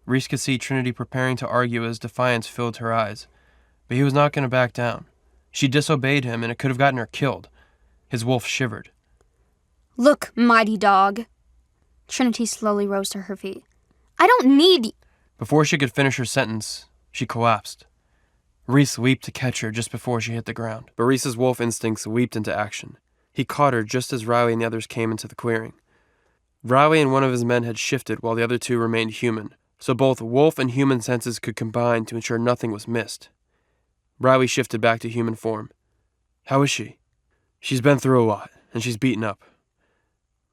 Reese could see Trinity preparing to argue as defiance filled her eyes, but he was not going to back down. She disobeyed him and it could have gotten her killed. His wolf shivered. Look, mighty dog. Trinity slowly rose to her feet. I don't need... Before she could finish her sentence, she collapsed. Reese leaped to catch her just before she hit the ground, but Reese's wolf instincts leaped into action. He caught her just as Riley and the others came into the clearing. Riley and one of his men had shifted while the other 2 remained human, so both wolf and human senses could combine to ensure nothing was missed. Riley shifted back to human form. How is she? She's been through a lot, and she's beaten up.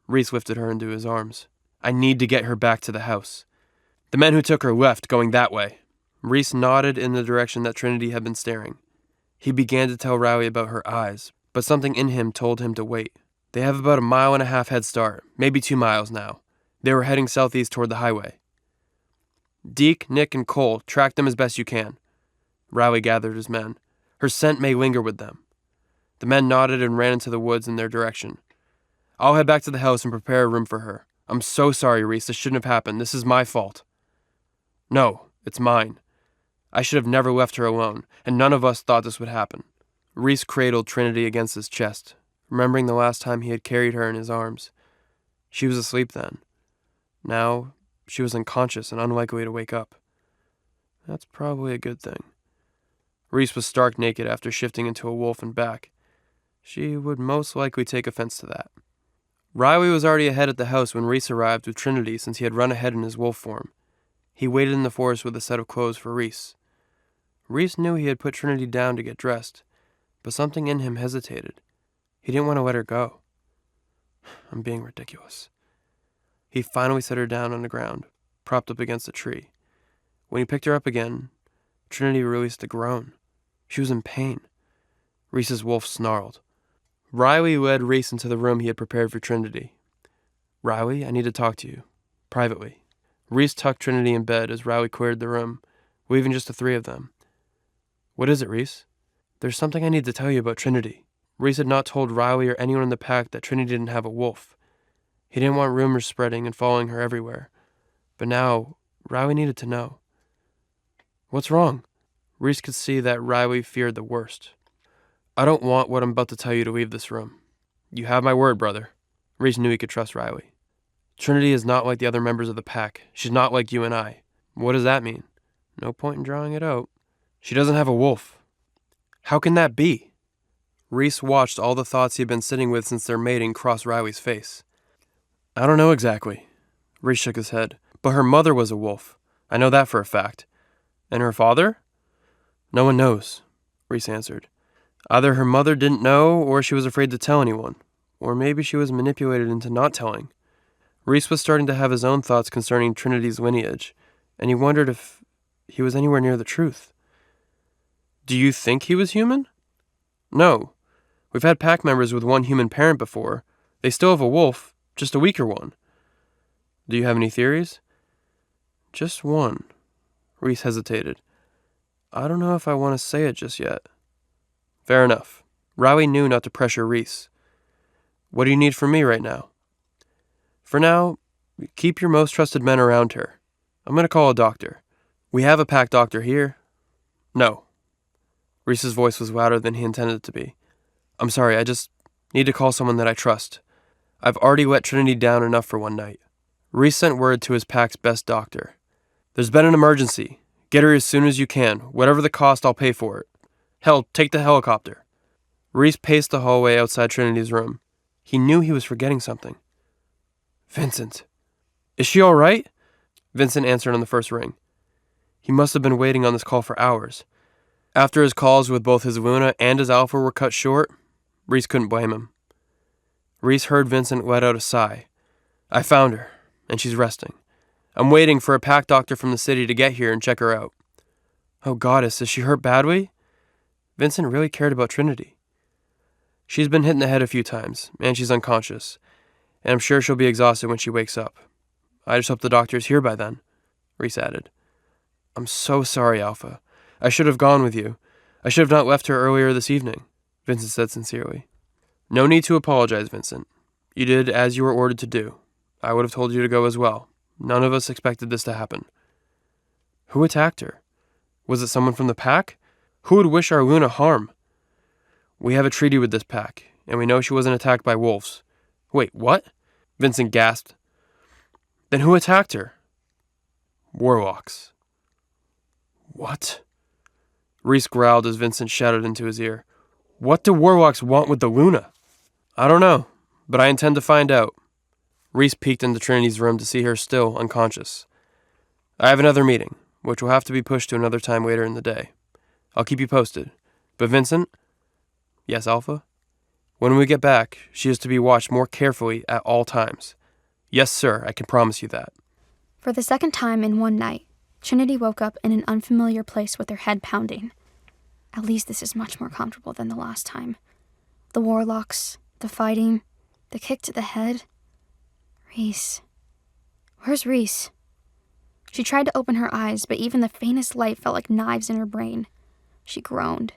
Reese lifted her into his arms. I need to get her back to the house. The men who took her left, going that way. Reese nodded in the direction that Trinity had been staring. He began to tell Riley about her eyes, but something in him told him to wait. They have about 1.5 mile head start, maybe 2 miles now. They were heading southeast toward the highway. Deke, Nick, and Cole, track them as best you can. Riley gathered his men. Her scent may linger with them. The men nodded and ran into the woods in their direction. I'll head back to the house and prepare a room for her. I'm so sorry, Reese. This shouldn't have happened. This is my fault. No, it's mine. I should have never left her alone, and none of us thought this would happen. Reese cradled Trinity against his chest, remembering the last time he had carried her in his arms. She was asleep then. Now, she was unconscious and unlikely to wake up. That's probably a good thing. Reese was stark naked after shifting into a wolf and back. She would most likely take offense to that. Riley was already ahead at the house when Reese arrived with Trinity since he had run ahead in his wolf form. He waited in the forest with a set of clothes for Reese. Reese knew he had put Trinity down to get dressed, but something in him hesitated. He didn't want to let her go. I'm being ridiculous. He finally set her down on the ground, propped up against a tree. When he picked her up again, Trinity released a groan. She was in pain. Reese's wolf snarled. Riley led Reese into the room he had prepared for Trinity. Riley, I need to talk to you. Privately. Reese tucked Trinity in bed as Riley cleared the room, leaving just the 3 of them. What is it, Reese? There's something I need to tell you about Trinity. Reese had not told Riley or anyone in the pack that Trinity didn't have a wolf. He didn't want rumors spreading and following her everywhere. But now, Riley needed to know. What's wrong? Reese could see that Riley feared the worst. I don't want what I'm about to tell you to leave this room. You have my word, brother. Reese knew he could trust Riley. Trinity is not like the other members of the pack. She's not like you and I. What does that mean? No point in drawing it out. She doesn't have a wolf. How can that be? Reese watched all the thoughts he had been sitting with since their mating cross Riley's face. I don't know exactly. Reese shook his head. But her mother was a wolf. I know that for a fact. And her father? No one knows, Reese answered. Either her mother didn't know, or she was afraid to tell anyone. Or maybe she was manipulated into not telling. Reese was starting to have his own thoughts concerning Trinity's lineage, and he wondered if he was anywhere near the truth. Do you think he was human? No. We've had pack members with one human parent before. They still have a wolf, just a weaker one. Do you have any theories? Just one. Reese hesitated. I don't know if I want to say it just yet. Fair enough. Riley knew not to pressure Reese. What do you need from me right now? For now, keep your most trusted men around her. I'm going to call a doctor. We have a pack doctor here. No. Reese's voice was louder than he intended it to be. I'm sorry, I just need to call someone that I trust. I've already let Trinity down enough for one night. Reese sent word to his pack's best doctor. There's been an emergency. Get her as soon as you can. Whatever the cost, I'll pay for it. Hell, take the helicopter. Reese paced the hallway outside Trinity's room. He knew he was forgetting something. Vincent. Is she all right? Vincent answered on the first ring. He must have been waiting on this call for hours. After his calls with both his Luna and his Alpha were cut short, Reese couldn't blame him. Reese heard Vincent let out a sigh. I found her, and she's resting. I'm waiting for a pack doctor from the city to get here and check her out. Oh, goddess, is she hurt badly? Vincent really cared about Trinity. She's been hit in the head a few times, and she's unconscious, and I'm sure she'll be exhausted when she wakes up. I just hope the doctor's here by then, Reese added. I'm so sorry, Alpha. I should have gone with you. I should have not left her earlier this evening, Vincent said sincerely. No need to apologize, Vincent. You did as you were ordered to do. I would have told you to go as well. None of us expected this to happen. Who attacked her? Was it someone from the pack? Who would wish our Luna harm? We have a treaty with this pack, and we know she wasn't attacked by wolves. Wait, what? Vincent gasped. Then who attacked her? Warlocks. What? Reese growled as Vincent shouted into his ear. What do warlocks want with the Luna? I don't know, but I intend to find out. Reese peeked into Trinity's room to see her still unconscious. I have another meeting, which will have to be pushed to another time later in the day. I'll keep you posted. But Vincent? Yes, Alpha? When we get back, she is to be watched more carefully at all times. Yes, sir, I can promise you that. For the second time in one night, Trinity woke up in an unfamiliar place with her head pounding. At least this is much more comfortable than the last time. The warlocks, the fighting, the kick to the head. Reese. Where's Reese? She tried to open her eyes, but even the faintest light felt like knives in her brain. She groaned.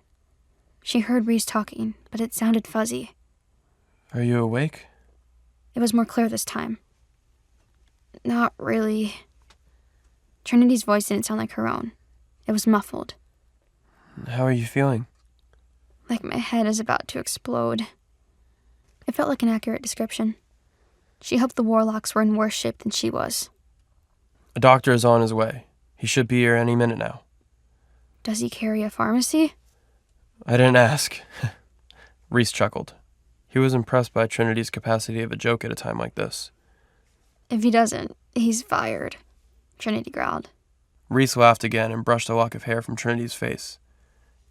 She heard Reese talking, but it sounded fuzzy. Are you awake? It was more clear this time. Not really. Trinity's voice didn't sound like her own. It was muffled. How are you feeling? Like my head is about to explode. It felt like an accurate description. She hoped the warlocks were in worse shape than she was. A doctor is on his way. He should be here any minute now. Does he carry a pharmacy? I didn't ask. Reese chuckled. He was impressed by Trinity's capacity of a joke at a time like this. If he doesn't, he's fired, Trinity growled. Reese laughed again and brushed a lock of hair from Trinity's face.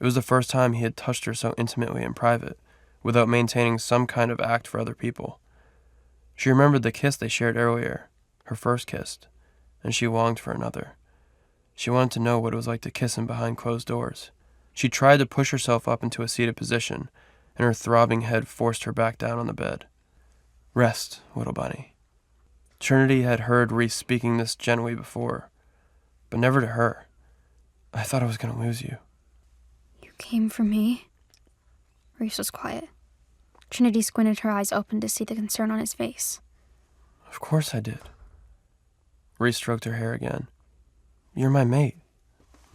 It was the first time he had touched her so intimately in private, without maintaining some kind of act for other people. She remembered the kiss they shared earlier, her first kiss, and she longed for another. She wanted to know what it was like to kiss him behind closed doors. She tried to push herself up into a seated position, and her throbbing head forced her back down on the bed. Rest, little bunny. Trinity had heard Reese speaking this gently before, but never to her. I thought I was going to lose you. You came for me? Reese was quiet. Trinity squinted her eyes open to see the concern on his face. Of course I did. Reese stroked her hair again. You're my mate.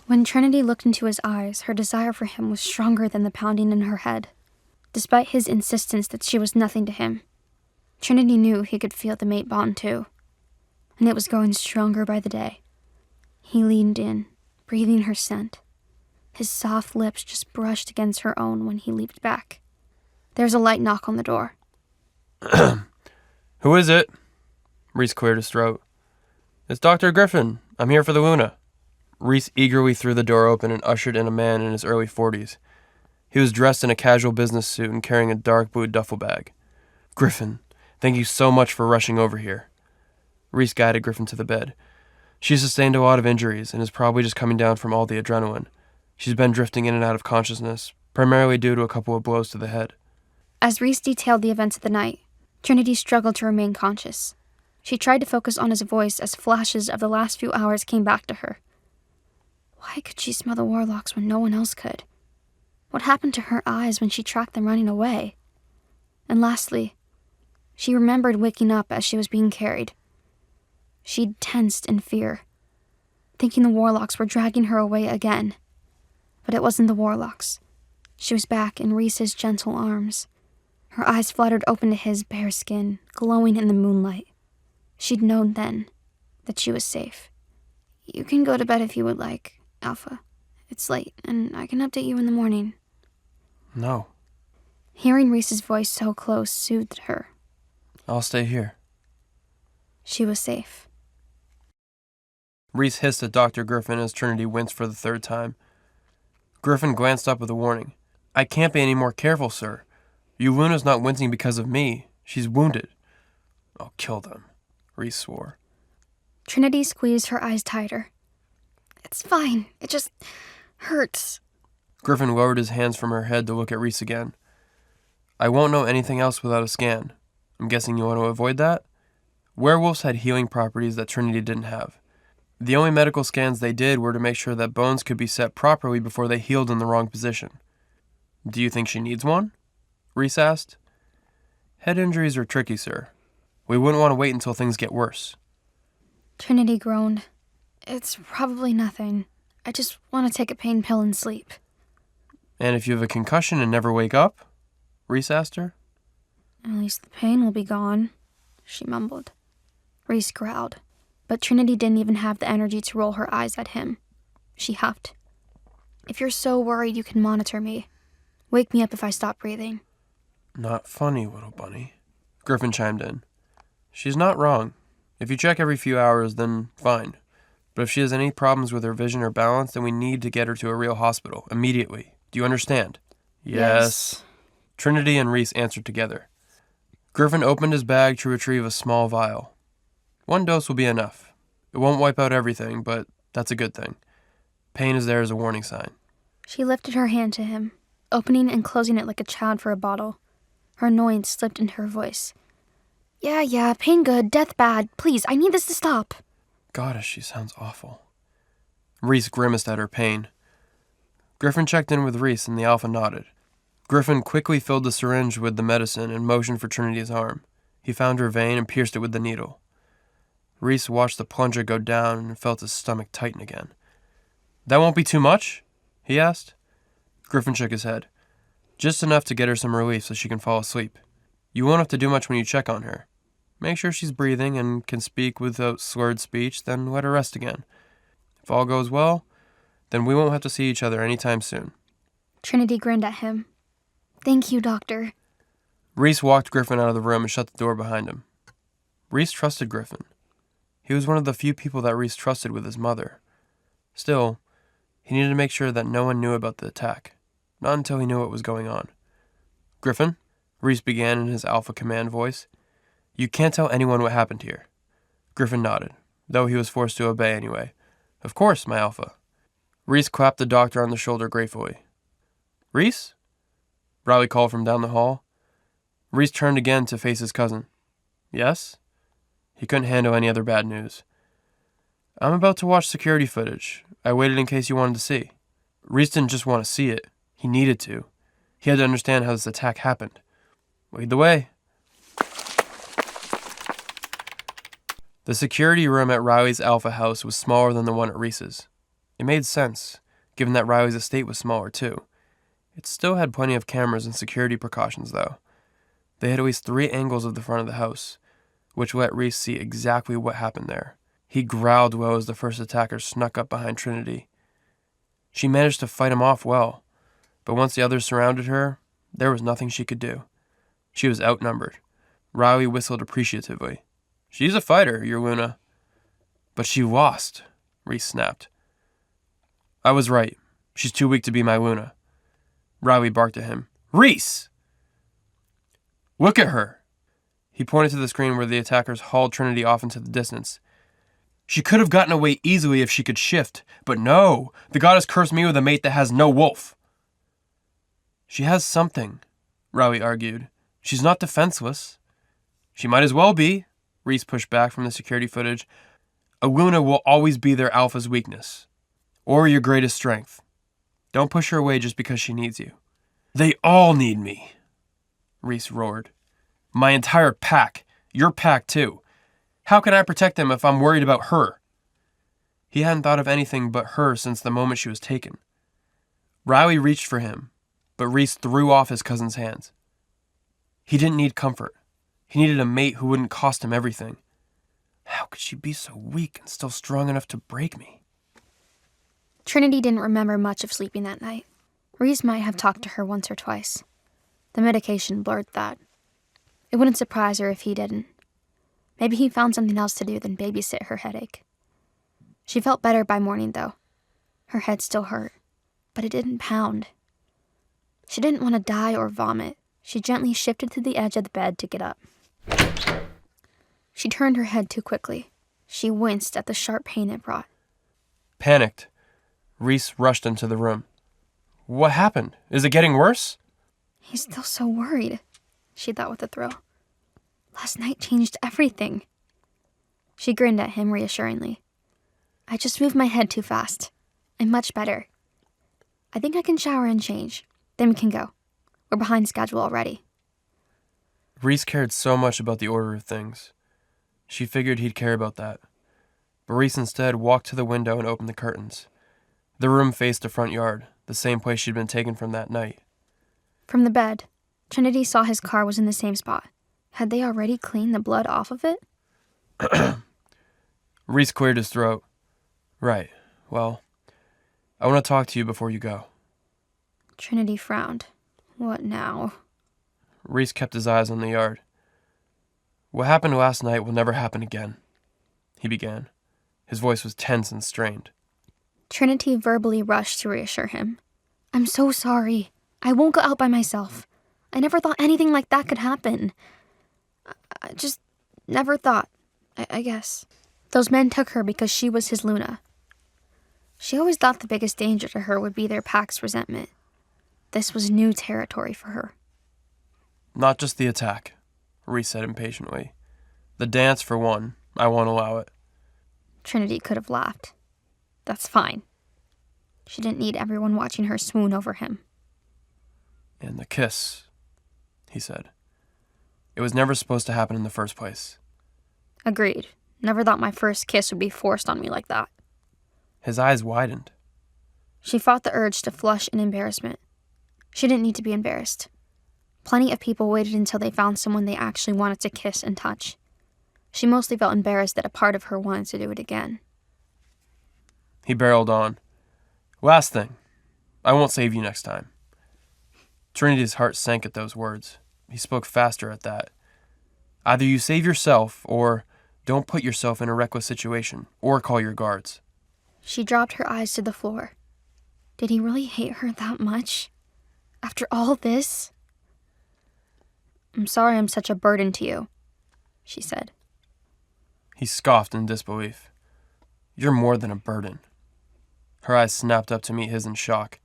When Trinity looked into his eyes, her desire for him was stronger than the pounding in her head. Despite his insistence that she was nothing to him, Trinity knew he could feel the mate bond too, and it was growing stronger by the day. He leaned in, breathing her scent. His soft lips just brushed against her own when he leaped back. There was a light knock on the door. Who is it? Reese cleared his throat. It's Dr. Griffin. I'm here for the Luna. Reese eagerly threw the door open and ushered in a man in his early 40s. He was dressed in a casual business suit and carrying a dark blue duffel bag. Griffin, thank you so much for rushing over here. Reese guided Griffin to the bed. She sustained a lot of injuries and is probably just coming down from all the adrenaline. She's been drifting in and out of consciousness, primarily due to a couple of blows to the head. As Reese detailed the events of the night, Trinity struggled to remain conscious. She tried to focus on his voice as flashes of the last few hours came back to her. Why could she smell the warlocks when no one else could? What happened to her eyes when she tracked them running away? And lastly, she remembered waking up as she was being carried. She'd tensed in fear, thinking the warlocks were dragging her away again. But it wasn't the warlocks. She was back in Reese's gentle arms. Her eyes fluttered open to his bare skin, glowing in the moonlight. She'd known then that she was safe. You can go to bed if you would like, Alpha. It's late, and I can update you in the morning. No. Hearing Reese's voice so close soothed her. I'll stay here. She was safe. Reese hissed at Dr. Griffin as Trinity winced for the third time. Griffin glanced up with a warning. I can't be any more careful, sir. Luna's not wincing because of me. She's wounded. I'll kill them, Reese swore. Trinity squeezed her eyes tighter. It's fine. It just hurts. Griffin lowered his hands from her head to look at Reese again. I won't know anything else without a scan. I'm guessing you want to avoid that? Werewolves had healing properties that Trinity didn't have. The only medical scans they did were to make sure that bones could be set properly before they healed in the wrong position. Do you think she needs one? Reese asked. Head injuries are tricky, sir. We wouldn't want to wait until things get worse. Trinity groaned. It's probably nothing. I just want to take a pain pill and sleep. And if you have a concussion and never wake up? Reese asked her. At least the pain will be gone, she mumbled. Reese growled, but Trinity didn't even have the energy to roll her eyes at him. She huffed. If you're so worried, you can monitor me. Wake me up if I stop breathing. Not funny, little bunny. Griffin chimed in. She's not wrong. If you check every few hours, then fine. But if she has any problems with her vision or balance, then we need to get her to a real hospital, immediately. Do you understand? Yes. Trinity and Reese answered together. Griffin opened his bag to retrieve a small vial. 1 dose will be enough. It won't wipe out everything, but that's a good thing. Pain is there as a warning sign. She lifted her hand to him, opening and closing it like a child for a bottle. Her annoyance slipped into her voice. Yeah, pain good, death bad. Please, I need this to stop. Goddess, she sounds awful. Reese grimaced at her pain. Griffin checked in with Reese and the Alpha nodded. Griffin quickly filled the syringe with the medicine and motioned for Trinity's arm. He found her vein and pierced it with the needle. Reese watched the plunger go down and felt his stomach tighten again. That won't be too much? He asked. Griffin shook his head. Just enough to get her some relief so she can fall asleep. You won't have to do much when you check on her. Make sure she's breathing and can speak without slurred speech, then let her rest again. If all goes well, then we won't have to see each other anytime soon. Trinity grinned at him. Thank you, Doctor. Reese walked Griffin out of the room and shut the door behind him. Reese trusted Griffin. He was one of the few people that Reese trusted with his mother. Still, he needed to make sure that no one knew about the attack. Not until he knew what was going on. Griffin, Reese began in his Alpha command voice. You can't tell anyone what happened here. Griffin nodded, though he was forced to obey anyway. Of course, my Alpha. Reese clapped the doctor on the shoulder gratefully. Reese? Riley called from down the hall. Reese turned again to face his cousin. Yes? He couldn't handle any other bad news. I'm about to watch security footage. I waited in case you wanted to see. Reese didn't just want to see it. He needed to. He had to understand how this attack happened. Lead the way. The security room at Riley's Alpha house was smaller than the one at Reese's. It made sense, given that Riley's estate was smaller too. It still had plenty of cameras and security precautions, though. They had at least 3 angles of the front of the house, which let Reese see exactly what happened there. He growled well as the first attacker snuck up behind Trinity. She managed to fight him off well, but once the others surrounded her, there was nothing she could do. She was outnumbered. Riley whistled appreciatively. "She's a fighter, your Luna." "But she lost," Reese snapped. "I was right. She's too weak to be my Luna." Riley barked at him. "Reese! Look at her!" He pointed to the screen where the attackers hauled Trinity off into the distance. "She could have gotten away easily if she could shift, but no, the goddess cursed me with a mate that has no wolf." "She has something," Riley argued. "She's not defenseless." "She might as well be," Reese pushed back from the security footage. "A Luna will always be their alpha's weakness. Or your greatest strength. Don't push her away just because she needs you." "They all need me," Reese roared. "My entire pack. Your pack, too. How can I protect them if I'm worried about her?" He hadn't thought of anything but her since the moment she was taken. Riley reached for him, but Reese threw off his cousin's hands. He didn't need comfort. He needed a mate who wouldn't cost him everything. How could she be so weak and still strong enough to break me? Trinity didn't remember much of sleeping that night. Reese might have talked to her once or twice. The medication blurred that. It wouldn't surprise her if he didn't. Maybe he found something else to do than babysit her headache. She felt better by morning, though. Her head still hurt, but it didn't pound. She didn't want to die or vomit. She gently shifted to the edge of the bed to get up. She turned her head too quickly. She winced at the sharp pain it brought. Panicked, Reese rushed into the room. "What happened? Is it getting worse?" He's still so worried, she thought with a thrill. Last night changed everything. She grinned at him reassuringly. "I just moved my head too fast. I'm much better. I think I can shower and change. Then we can go. We're behind schedule already." Reese cared so much about the order of things. She figured he'd care about that. But Reese instead walked to the window and opened the curtains. The room faced the front yard, the same place she'd been taken from that night. From the bed, Trinity saw his car was in the same spot. Had they already cleaned the blood off of it? Reese cleared his throat. "Right. Well, I want to talk to you before you go." Trinity frowned. What now? Reese kept his eyes on the yard. "What happened last night will never happen again," he began. His voice was tense and strained. Trinity verbally rushed to reassure him. "I'm so sorry. I won't go out by myself. I never thought anything like that could happen. I just never thought, I guess. Those men took her because she was his Luna. She always thought the biggest danger to her would be their pack's resentment. This was new territory for her." "Not just the attack," Reese said impatiently. "The dance, for one. I won't allow it." Trinity could have laughed. That's fine. She didn't need everyone watching her swoon over him. "And the kiss," he said. "It was never supposed to happen in the first place." Agreed. Never thought my first kiss would be forced on me like that. His eyes widened. She fought the urge to flush in embarrassment. She didn't need to be embarrassed. Plenty of people waited until they found someone they actually wanted to kiss and touch. She mostly felt embarrassed that a part of her wanted to do it again. He barreled on. "Last thing. I won't save you next time." Trinity's heart sank at those words. He spoke faster at that. "Either you save yourself, or don't put yourself in a reckless situation, or call your guards." She dropped her eyes to the floor. Did he really hate her that much? After all this? "I'm sorry I'm such a burden to you," she said. He scoffed in disbelief. "You're more than a burden." Her eyes snapped up to meet his in shock.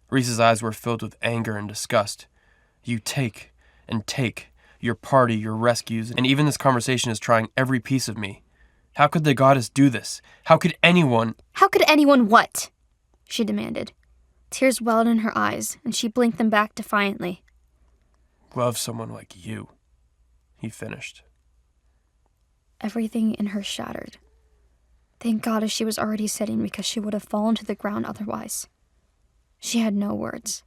Reese's eyes were filled with anger and disgust. "You take and take. Your party, your rescues, and even this conversation is trying every piece of me. How could the goddess do this? How could anyone—" "How could anyone what?" she demanded. Tears welled in her eyes, and she blinked them back defiantly. "Love someone like you," he finished. Everything in her shattered. Thank God she was already sitting because she would have fallen to the ground otherwise. She had no words.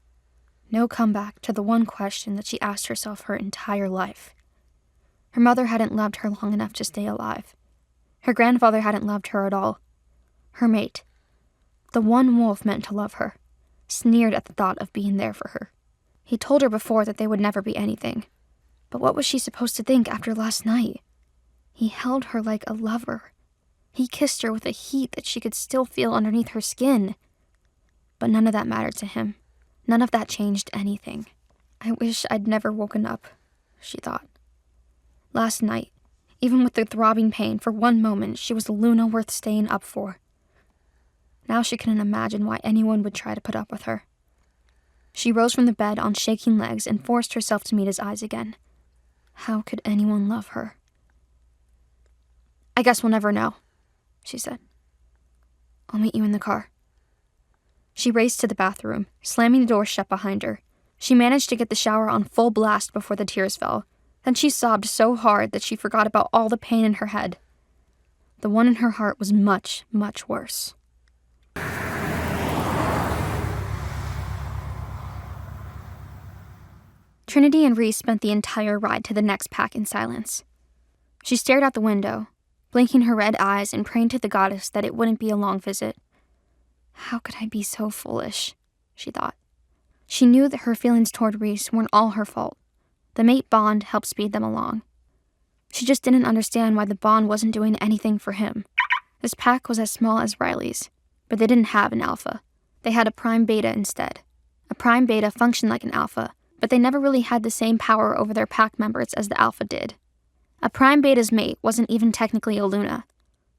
No comeback to the one question that she asked herself her entire life. Her mother hadn't loved her long enough to stay alive. Her grandfather hadn't loved her at all. Her mate, the one wolf meant to love her, sneered at the thought of being there for her. He told her before that they would never be anything. But what was she supposed to think after last night? He held her like a lover. He kissed her with a heat that she could still feel underneath her skin. But none of that mattered to him. None of that changed anything. I wish I'd never woken up, she thought. Last night, even with the throbbing pain, for one moment, she was Luna worth staying up for. Now she couldn't imagine why anyone would try to put up with her. She rose from the bed on shaking legs and forced herself to meet his eyes again. How could anyone love her? I guess we'll never know, she said. I'll meet you in the car. She raced to the bathroom, slamming the door shut behind her. She managed to get the shower on full blast before the tears fell. Then she sobbed so hard that she forgot about all the pain in her head. The one in her heart was much, much worse. Trinity and Reese spent the entire ride to the next pack in silence. She stared out the window, blinking her red eyes and praying to the goddess that it wouldn't be a long visit. How could I be so foolish? She thought. She knew that her feelings toward Reese weren't all her fault. The mate bond helped speed them along. She just didn't understand why the bond wasn't doing anything for him. This pack was as small as Riley's, but they didn't have an alpha. They had a prime beta instead. A prime beta functioned like an alpha, but they never really had the same power over their pack members as the alpha did. A prime beta's mate wasn't even technically a Luna.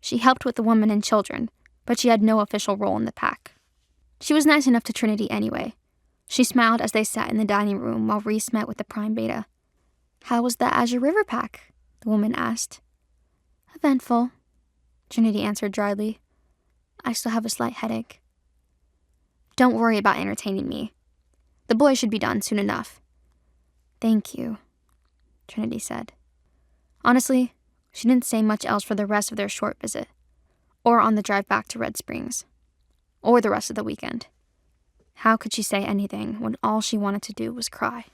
She helped with the women and children, but she had no official role in the pack. She was nice enough to Trinity anyway. She smiled as they sat in the dining room while Reese met with the prime beta. How was the Azure River pack? The woman asked. Eventful, Trinity answered dryly. I still have a slight headache. Don't worry about entertaining me. The boy should be done soon enough. Thank you, Trinity said. Honestly, she didn't say much else for the rest of their short visit, or on the drive back to Red Springs, or the rest of the weekend. How could she say anything when all she wanted to do was cry?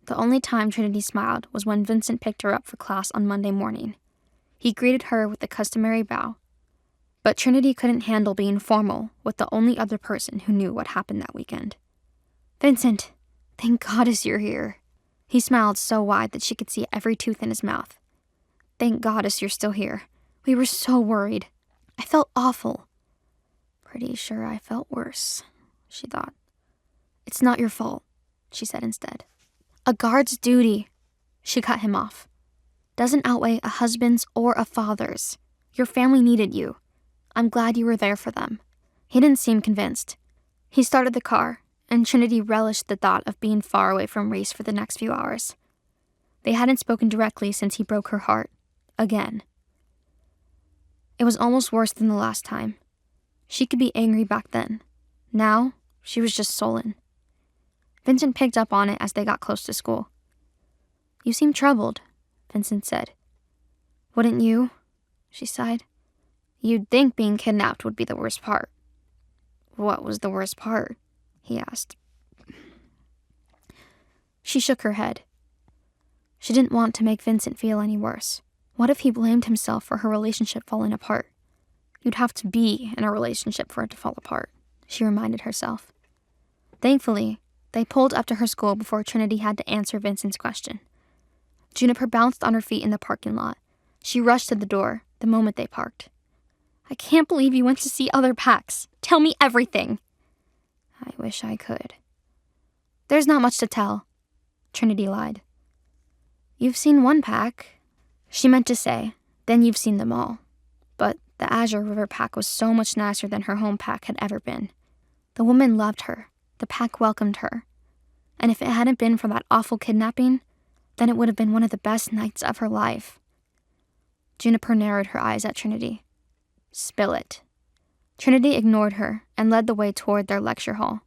The only time Trinity smiled was when Vincent picked her up for class on Monday morning. He greeted her with the customary bow, but Trinity couldn't handle being formal with the only other person who knew what happened that weekend. Vincent, thank goddess you're here. He smiled so wide that she could see every tooth in his mouth. Thank goddess you're still here. We were so worried. I felt awful. Pretty sure I felt worse, she thought. It's not your fault, she said instead. A guard's duty, she cut him off, doesn't outweigh a husband's or a father's. Your family needed you. I'm glad you were there for them. He didn't seem convinced. He started the car, and Trinity relished the thought of being far away from Reese for the next few hours. They hadn't spoken directly since he broke her heart. Again. It was almost worse than the last time. She could be angry back then. Now, she was just sullen. Vincent picked up on it as they got close to school. You seem troubled, Vincent said. Wouldn't you? She sighed. You'd think being kidnapped would be the worst part. What was the worst part? He asked. She shook her head. She didn't want to make Vincent feel any worse. What if he blamed himself for her relationship falling apart? You'd have to be in a relationship for it to fall apart, she reminded herself. Thankfully, they pulled up to her school before Trinity had to answer Vincent's question. Juniper bounced on her feet in the parking lot. She rushed to the door the moment they parked. I can't believe you went to see other packs. Tell me everything. I wish I could. There's not much to tell, Trinity lied. You've seen one pack, she meant to say, then you've seen them all. But the Azure River pack was so much nicer than her home pack had ever been. The woman loved her. The pack welcomed her. And if it hadn't been for that awful kidnapping, then it would have been one of the best nights of her life. Juniper narrowed her eyes at Trinity. Spill it. Trinity ignored her and led the way toward their lecture hall.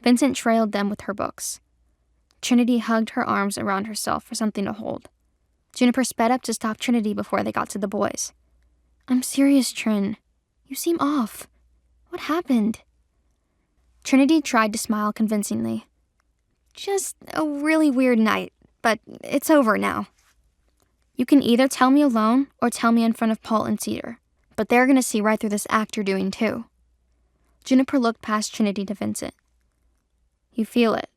Vincent trailed them with her books. Trinity hugged her arms around herself for something to hold. Juniper sped up to stop Trinity before they got to the boys. I'm serious, Trin. You seem off. What happened? Trinity tried to smile convincingly. Just a really weird night, but it's over now. You can either tell me alone or tell me in front of Paul and Cedar, but they're gonna see right through this act you're doing too. Juniper looked past Trinity to Vincent. You feel it,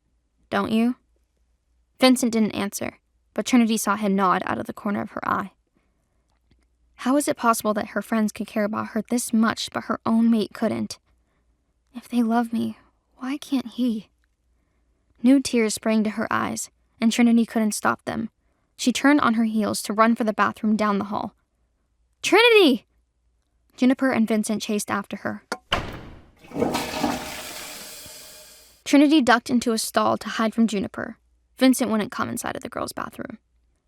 don't you? Vincent didn't answer, but Trinity saw him nod out of the corner of her eye. How is it possible that her friends could care about her this much, but her own mate couldn't? If they love me, why can't he? New tears sprang to her eyes, and Trinity couldn't stop them. She turned on her heels to run for the bathroom down the hall. Trinity! Juniper and Vincent chased after her. Trinity ducked into a stall to hide from Juniper. Vincent wouldn't come inside of the girls' bathroom.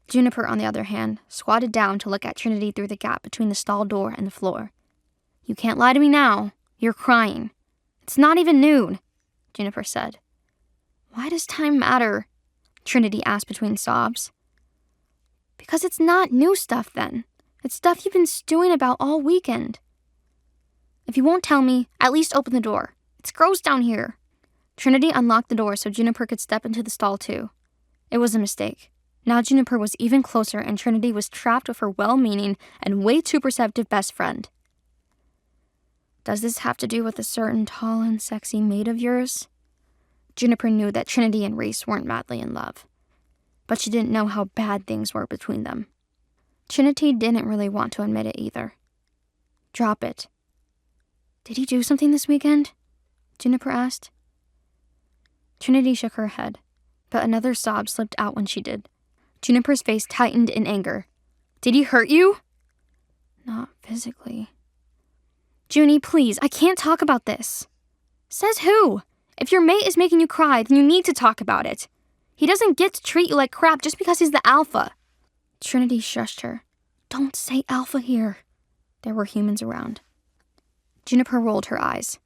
Juniper, on the other hand, squatted down to look at Trinity through the gap between the stall door and the floor. You can't lie to me now. You're crying. It's not even noon, Juniper said. Why does time matter? Trinity asked between sobs. Because it's not new stuff then. It's stuff you've been stewing about all weekend. If you won't tell me, at least open the door. It's gross down here. Trinity unlocked the door so Juniper could step into the stall too. It was a mistake. Now Juniper was even closer and Trinity was trapped with her well-meaning and way too perceptive best friend. Does this have to do with a certain tall and sexy mate of yours? Juniper knew that Trinity and Reese weren't madly in love, but she didn't know how bad things were between them. Trinity didn't really want to admit it either. Drop it. Did he do something this weekend? Juniper asked. Trinity shook her head, but another sob slipped out when she did. Juniper's face tightened in anger. Did he hurt you? Not physically. Junie, please, I can't talk about this. Says who? If your mate is making you cry, then you need to talk about it. He doesn't get to treat you like crap just because he's the alpha. Trinity shushed her. Don't say alpha here. There were humans around. Juniper rolled her eyes.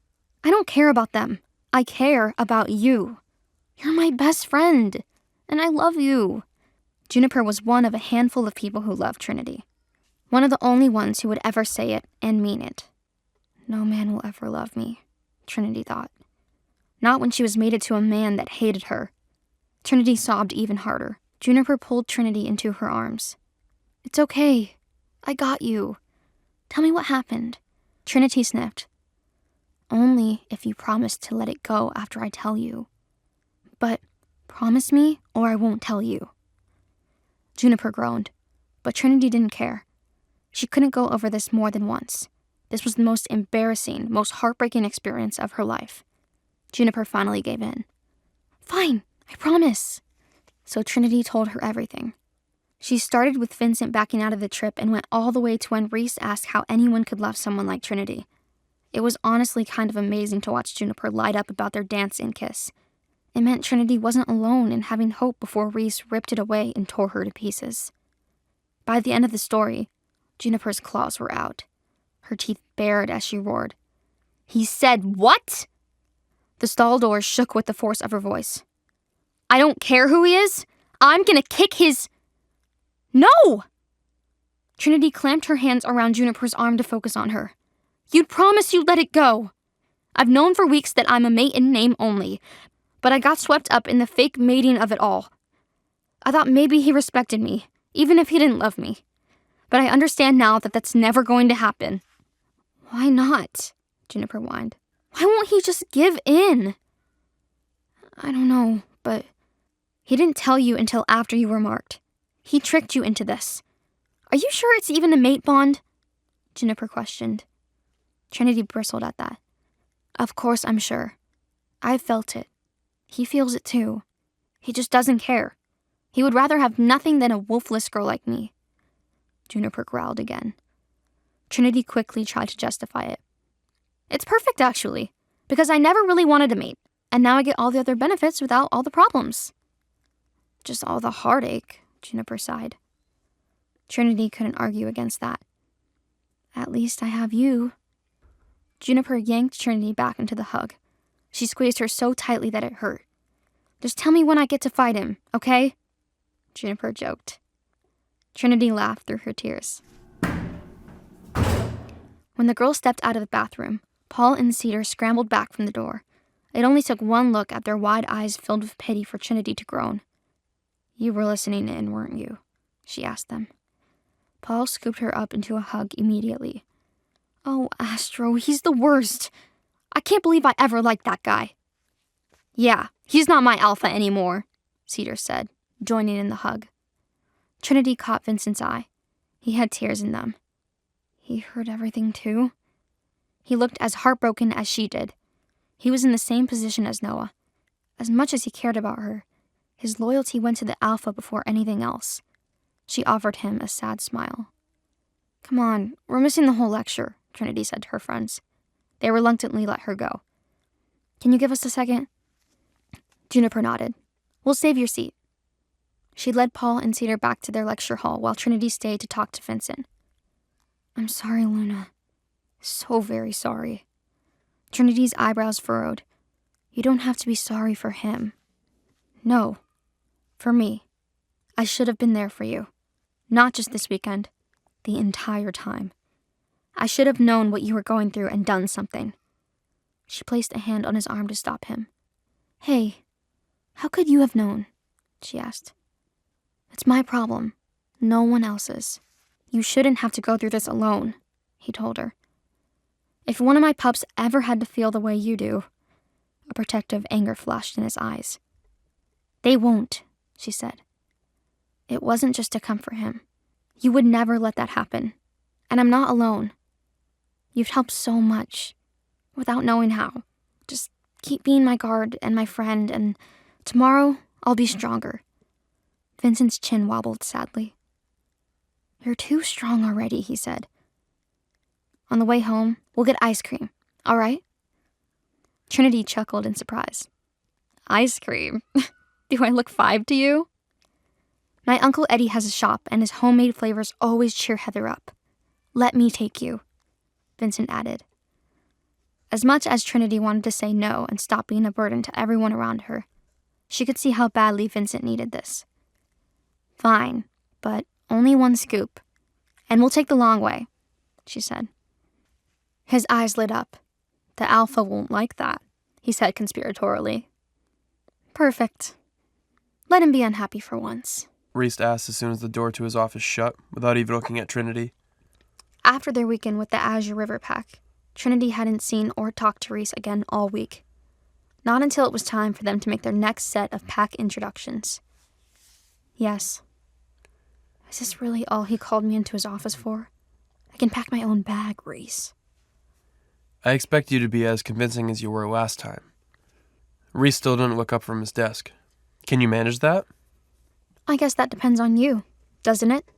I don't care about them. I care about you. You're my best friend, and I love you. Juniper was one of a handful of people who loved Trinity. One of the only ones who would ever say it and mean it. No man will ever love me, Trinity thought. Not when she was mated to a man that hated her. Trinity sobbed even harder. Juniper pulled Trinity into her arms. It's okay. I got you. Tell me what happened. Trinity sniffed. Only if you promise to let it go after I tell you. But promise me or I won't tell you. Juniper groaned, but Trinity didn't care. She couldn't go over this more than once. This was the most embarrassing, most heartbreaking experience of her life. Juniper finally gave in. Fine, I promise. So Trinity told her everything. She started with Vincent backing out of the trip and went all the way to when Reese asked how anyone could love someone like Trinity. It was honestly kind of amazing to watch Juniper light up about their dance and kiss. It meant Trinity wasn't alone in having hope before Reese ripped it away and tore her to pieces. By the end of the story, Juniper's claws were out. Her teeth bared as she roared. He said what? The stall door shook with the force of her voice. I don't care who he is. I'm gonna kick his... No! Trinity clamped her hands around Juniper's arm to focus on her. You'd promise you'd let it go. I've known for weeks that I'm a mate in name only, but I got swept up in the fake mating of it all. I thought maybe he respected me, even if he didn't love me. But I understand now that that's never going to happen. Why not? Juniper whined. Why won't he just give in? I don't know, but he didn't tell you until after you were marked. He tricked you into this. Are you sure it's even a mate bond? Juniper questioned. Trinity bristled at that. Of course I'm sure. I've felt it. He feels it too. He just doesn't care. He would rather have nothing than a wolfless girl like me. Juniper growled again. Trinity quickly tried to justify it. It's perfect, actually, because I never really wanted a mate, and now I get all the other benefits without all the problems. Just all the heartache, Juniper sighed. Trinity couldn't argue against that. At least I have you. Juniper yanked Trinity back into the hug. She squeezed her so tightly that it hurt. Just tell me when I get to fight him, okay? Juniper joked. Trinity laughed through her tears. When the girls stepped out of the bathroom, Paul and Cedar scrambled back from the door. It only took one look at their wide eyes filled with pity for Trinity to groan. "You were listening in, weren't you?" she asked them. Paul scooped her up into a hug immediately. "Oh, Astro, he's the worst. I can't believe I ever liked that guy." "Yeah, he's not my alpha anymore," Cedar said, joining in the hug. Trinity caught Vincent's eye. He had tears in them. He heard everything too? He looked as heartbroken as she did. He was in the same position as Noah. As much as he cared about her, his loyalty went to the alpha before anything else. She offered him a sad smile. "Come on, we're missing the whole lecture," Trinity said to her friends. They reluctantly let her go. "Can you give us a second?" Juniper nodded. "We'll save your seat." She led Paul and Cedar back to their lecture hall while Trinity stayed to talk to Vincent. "I'm sorry, Luna. So very sorry." Trinity's eyebrows furrowed. "You don't have to be sorry for him. No, for me. I should have been there for you. Not just this weekend, the entire time. I should have known what you were going through and done something." She placed a hand on his arm to stop him. "Hey, how could you have known?" she asked. "It's my problem, no one else's. You shouldn't have to go through this alone," he told her. "If one of my pups ever had to feel the way you do," a protective anger flashed in his eyes. "They won't," she said. "It wasn't just to comfort him. You would never let that happen. And I'm not alone. You've helped so much, without knowing how. Just keep being my guard and my friend, and tomorrow I'll be stronger." Vincent's chin wobbled sadly. "You're too strong already," he said. "On the way home, we'll get ice cream, all right?" Trinity chuckled in surprise. "Ice cream? Do I look 5 to you?" "My Uncle Eddie has a shop, and his homemade flavors always cheer Heather up. Let me take you," Vincent added. As much as Trinity wanted to say no and stop being a burden to everyone around her, she could see how badly Vincent needed this. "Fine, but only one scoop, and we'll take the long way," she said. His eyes lit up. "The alpha won't like that," he said conspiratorially. "Perfect. Let him be unhappy for once," Reese asked as soon as the door to his office shut, without even looking at Trinity. After their weekend with the Azure River Pack, Trinity hadn't seen or talked to Reese again all week. Not until it was time for them to make their next set of pack introductions. "Yes. Is this really all he called me into his office for? I can pack my own bag, Reese." "I expect you to be as convincing as you were last time." Reese still didn't look up from his desk. "Can you manage that?" "I guess that depends on you, doesn't it?"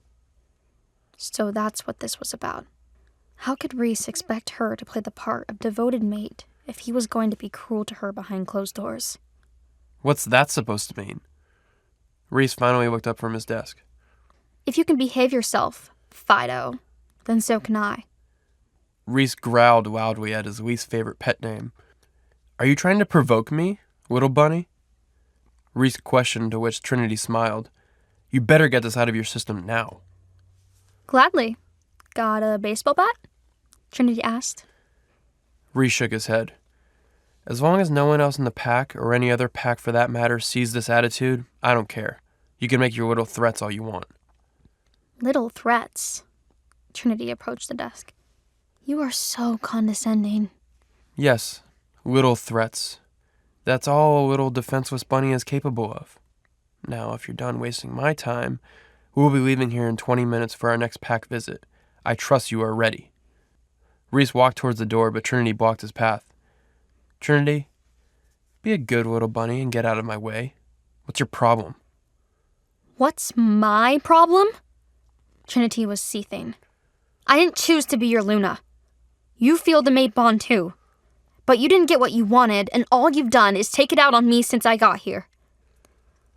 So that's what this was about. How could Reese expect her to play the part of devoted mate if he was going to be cruel to her behind closed doors? What's that supposed to mean? Reese finally looked up from his desk. "If you can behave yourself, Fido, then so can I." Reese growled loudly at his least favorite pet name. "Are you trying to provoke me, little bunny?" Reese questioned, to which Trinity smiled. "You better get this out of your system now." "Gladly. Got a baseball bat?" Trinity asked. Reese shook his head. "As long as no one else in the pack, or any other pack for that matter, sees this attitude, I don't care. You can make your little threats all you want." "Little threats?" Trinity approached the desk. "You are so condescending." "Yes, little threats. That's all a little defenseless bunny is capable of. Now, if you're done wasting my time, we'll be leaving here in 20 minutes for our next pack visit. I trust you are ready." Reese walked towards the door, but Trinity blocked his path. "Trinity, be a good little bunny and get out of my way. What's your problem?" "What's my problem?" Trinity was seething. "I didn't choose to be your Luna. You feel the mate bond too. But you didn't get what you wanted, and all you've done is take it out on me since I got here.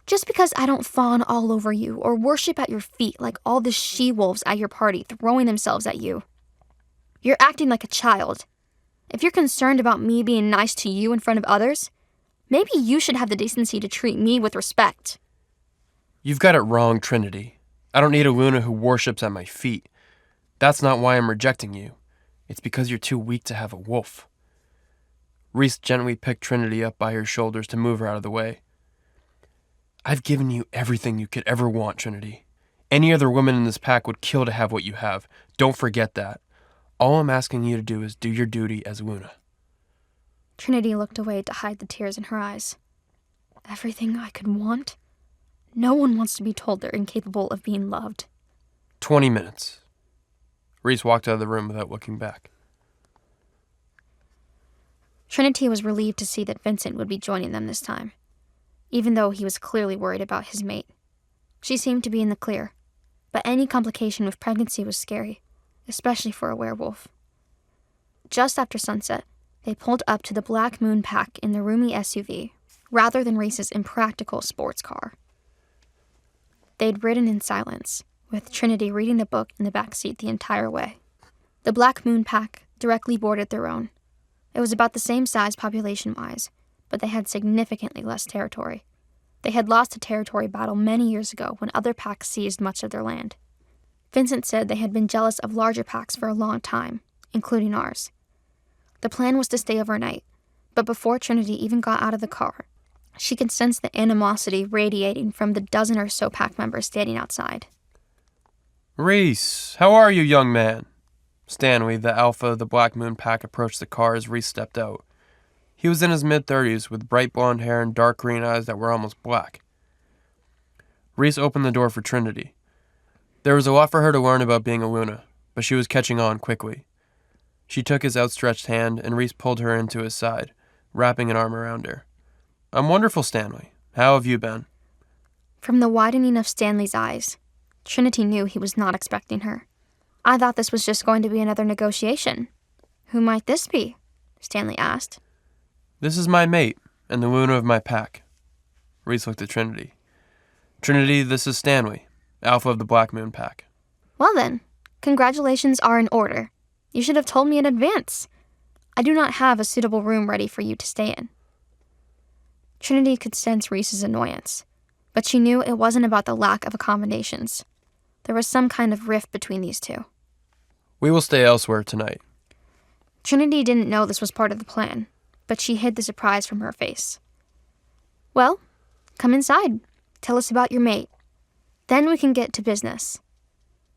Just because I don't fawn all over you or worship at your feet like all the she-wolves at your party throwing themselves at you. You're acting like a child. If you're concerned about me being nice to you in front of others, maybe you should have the decency to treat me with respect." "You've got it wrong, Trinity. I don't need a Luna who worships at my feet. That's not why I'm rejecting you. It's because you're too weak to have a wolf. Reese gently picked Trinity up by her shoulders to move her out of the way. I've given you everything you could ever want, Trinity. Any other woman in this pack would kill to have what you have. Don't forget that. All I'm asking you to do is do your duty as Luna. Trinity looked away to hide the tears in her eyes. Everything I could want? No one wants to be told they're incapable of being loved. 20 minutes. Reese walked out of the room without looking back. Trinity was relieved to see that Vincent would be joining them this time, even though he was clearly worried about his mate. She seemed to be in the clear, but any complication with pregnancy was scary, especially for a werewolf. Just after sunset, they pulled up to the Black Moon Pack in the roomy SUV, rather than Reese's impractical sports car. They'd ridden in silence, with Trinity reading a book in the back seat the entire way. The Black Moon Pack directly boarded their own. It was about the same size population-wise, but they had significantly less territory. They had lost a territory battle many years ago when other packs seized much of their land. Vincent said they had been jealous of larger packs for a long time, including ours. The plan was to stay overnight, but before Trinity even got out of the car, she could sense the animosity radiating from the dozen or so pack members standing outside. Reese, how are you, young man? Stanley, the alpha of the Black Moon Pack, approached the car as Reese stepped out. He was in his mid-30s with bright blonde hair and dark green eyes that were almost black. Reese opened the door for Trinity. There was a lot for her to learn about being a Luna, but she was catching on quickly. She took his outstretched hand, and Reese pulled her into his side, wrapping an arm around her. I'm wonderful, Stanley. How have you been? From the widening of Stanley's eyes, Trinity knew he was not expecting her. I thought this was just going to be another negotiation. Who might this be? Stanley asked. This is my mate, and the Luna of my pack. Reese looked at Trinity. Trinity, this is Stanley, alpha of the Black Moon Pack. Well then, congratulations are in order. You should have told me in advance. I do not have a suitable room ready for you to stay in. Trinity could sense Reese's annoyance, but she knew it wasn't about the lack of accommodations. There was some kind of rift between these two. We will stay elsewhere tonight. Trinity didn't know this was part of the plan, but she hid the surprise from her face. Well, come inside. Tell us about your mate. Then we can get to business.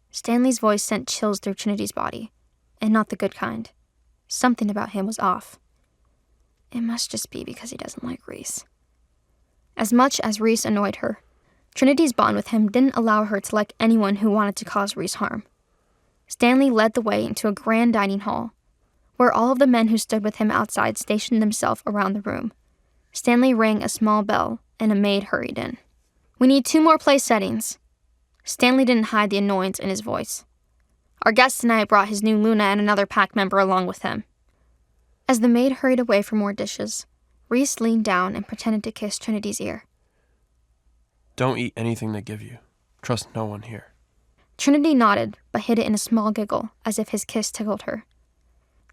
Stanley's voice sent chills through Trinity's body, and not the good kind. Something about him was off. It must just be because he doesn't like Reese. As much as Reese annoyed her, Trinity's bond with him didn't allow her to like anyone who wanted to cause Reese harm. Stanley led the way into a grand dining hall, where all of the men who stood with him outside stationed themselves around the room. Stanley rang a small bell, and a maid hurried in. We need 2 more place settings. Stanley didn't hide the annoyance in his voice. Our guest tonight brought his new Luna and another pack member along with him. As the maid hurried away for more dishes, Reese leaned down and pretended to kiss Trinity's ear. Don't eat anything they give you. Trust no one here. Trinity nodded, but hid it in a small giggle, as if his kiss tickled her.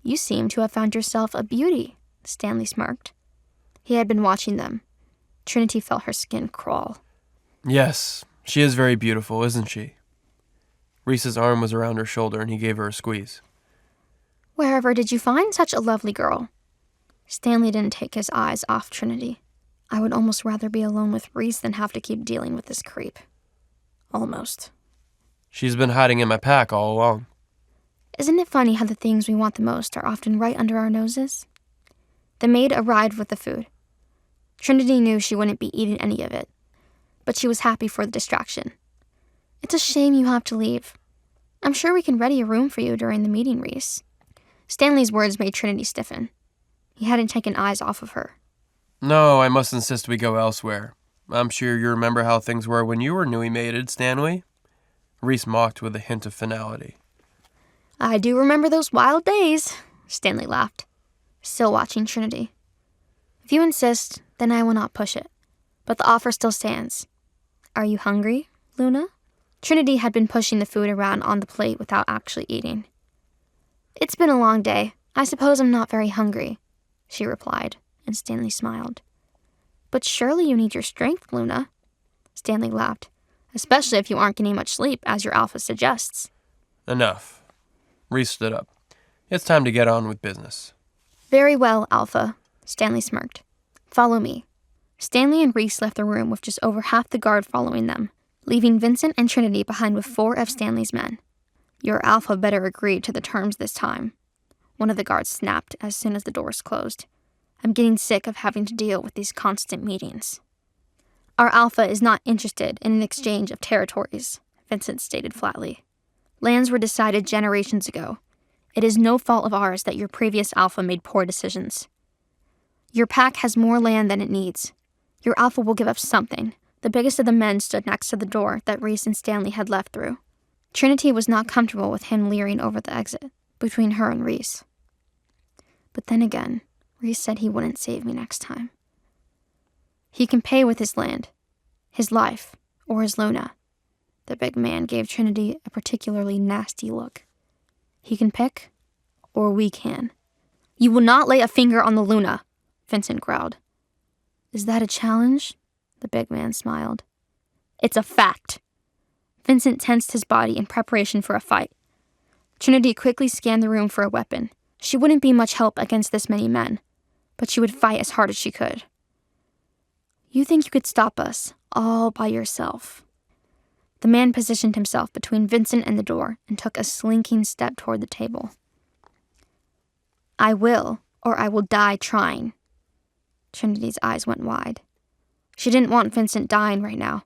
You seem to have found yourself a beauty, Stanley smirked. He had been watching them. Trinity felt her skin crawl. Yes, she is very beautiful, isn't she? Reese's arm was around her shoulder, and he gave her a squeeze. Wherever did you find such a lovely girl? Stanley didn't take his eyes off Trinity. I would almost rather be alone with Reese than have to keep dealing with this creep. Almost. She's been hiding in my pack all along. Isn't it funny how the things we want the most are often right under our noses? The maid arrived with the food. Trinity knew she wouldn't be eating any of it, but she was happy for the distraction. It's a shame you have to leave. I'm sure we can ready a room for you during the meeting, Reese. Stanley's words made Trinity stiffen. He hadn't taken eyes off of her. No, I must insist we go elsewhere. I'm sure you remember how things were when you were newly mated, Stanley. Reese mocked with a hint of finality. I do remember those wild days, Stanley laughed, still watching Trinity. If you insist, then I will not push it. But the offer still stands. Are you hungry, Luna? Trinity had been pushing the food around on the plate without actually eating. It's been a long day. I suppose I'm not very hungry, she replied, and Stanley smiled. But surely you need your strength, Luna. Stanley laughed, especially if you aren't getting much sleep, as your alpha suggests. Enough. Reese stood up. It's time to get on with business. Very well, Alpha, Stanley smirked. Follow me. Stanley and Reese left the room with just over half the guard following them, leaving Vincent and Trinity behind with 4 of Stanley's men. Your Alpha better agree to the terms this time. One of the guards snapped as soon as the doors closed. I'm getting sick of having to deal with these constant meetings. Our Alpha is not interested in an exchange of territories, Vincent stated flatly. Lands were decided generations ago. It is no fault of ours that your previous Alpha made poor decisions. Your pack has more land than it needs. Your Alpha will give up something. The biggest of the men stood next to the door that Reese and Stanley had left through. Trinity was not comfortable with him leering over the exit between her and Reese. But then again, Reese said he wouldn't save me next time. He can pay with his land, his life, or his Luna. The big man gave Trinity a particularly nasty look. He can pick, or we can. You will not lay a finger on the Luna, Vincent growled. Is that a challenge? The big man smiled. It's a fact. Vincent tensed his body in preparation for a fight. Trinity quickly scanned the room for a weapon. She wouldn't be much help against this many men, but she would fight as hard as she could. You think you could stop us all by yourself? The man positioned himself between Vincent and the door and took a slinking step toward the table. I will, or I will die trying. Trinity's eyes went wide. She didn't want Vincent dying right now,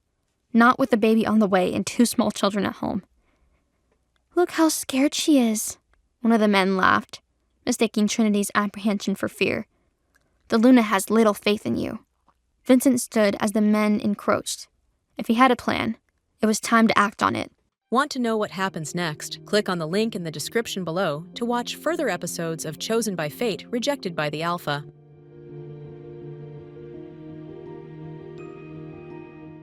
not with the baby on the way and 2 small children at home. Look how scared she is, one of the men laughed, mistaking Trinity's apprehension for fear. The Luna has little faith in you. Vincent stood as the men encroached. If he had a plan, it was time to act on it. Want to know what happens next? Click on the link in the description below to watch further episodes of Chosen by Fate, Rejected by the Alpha.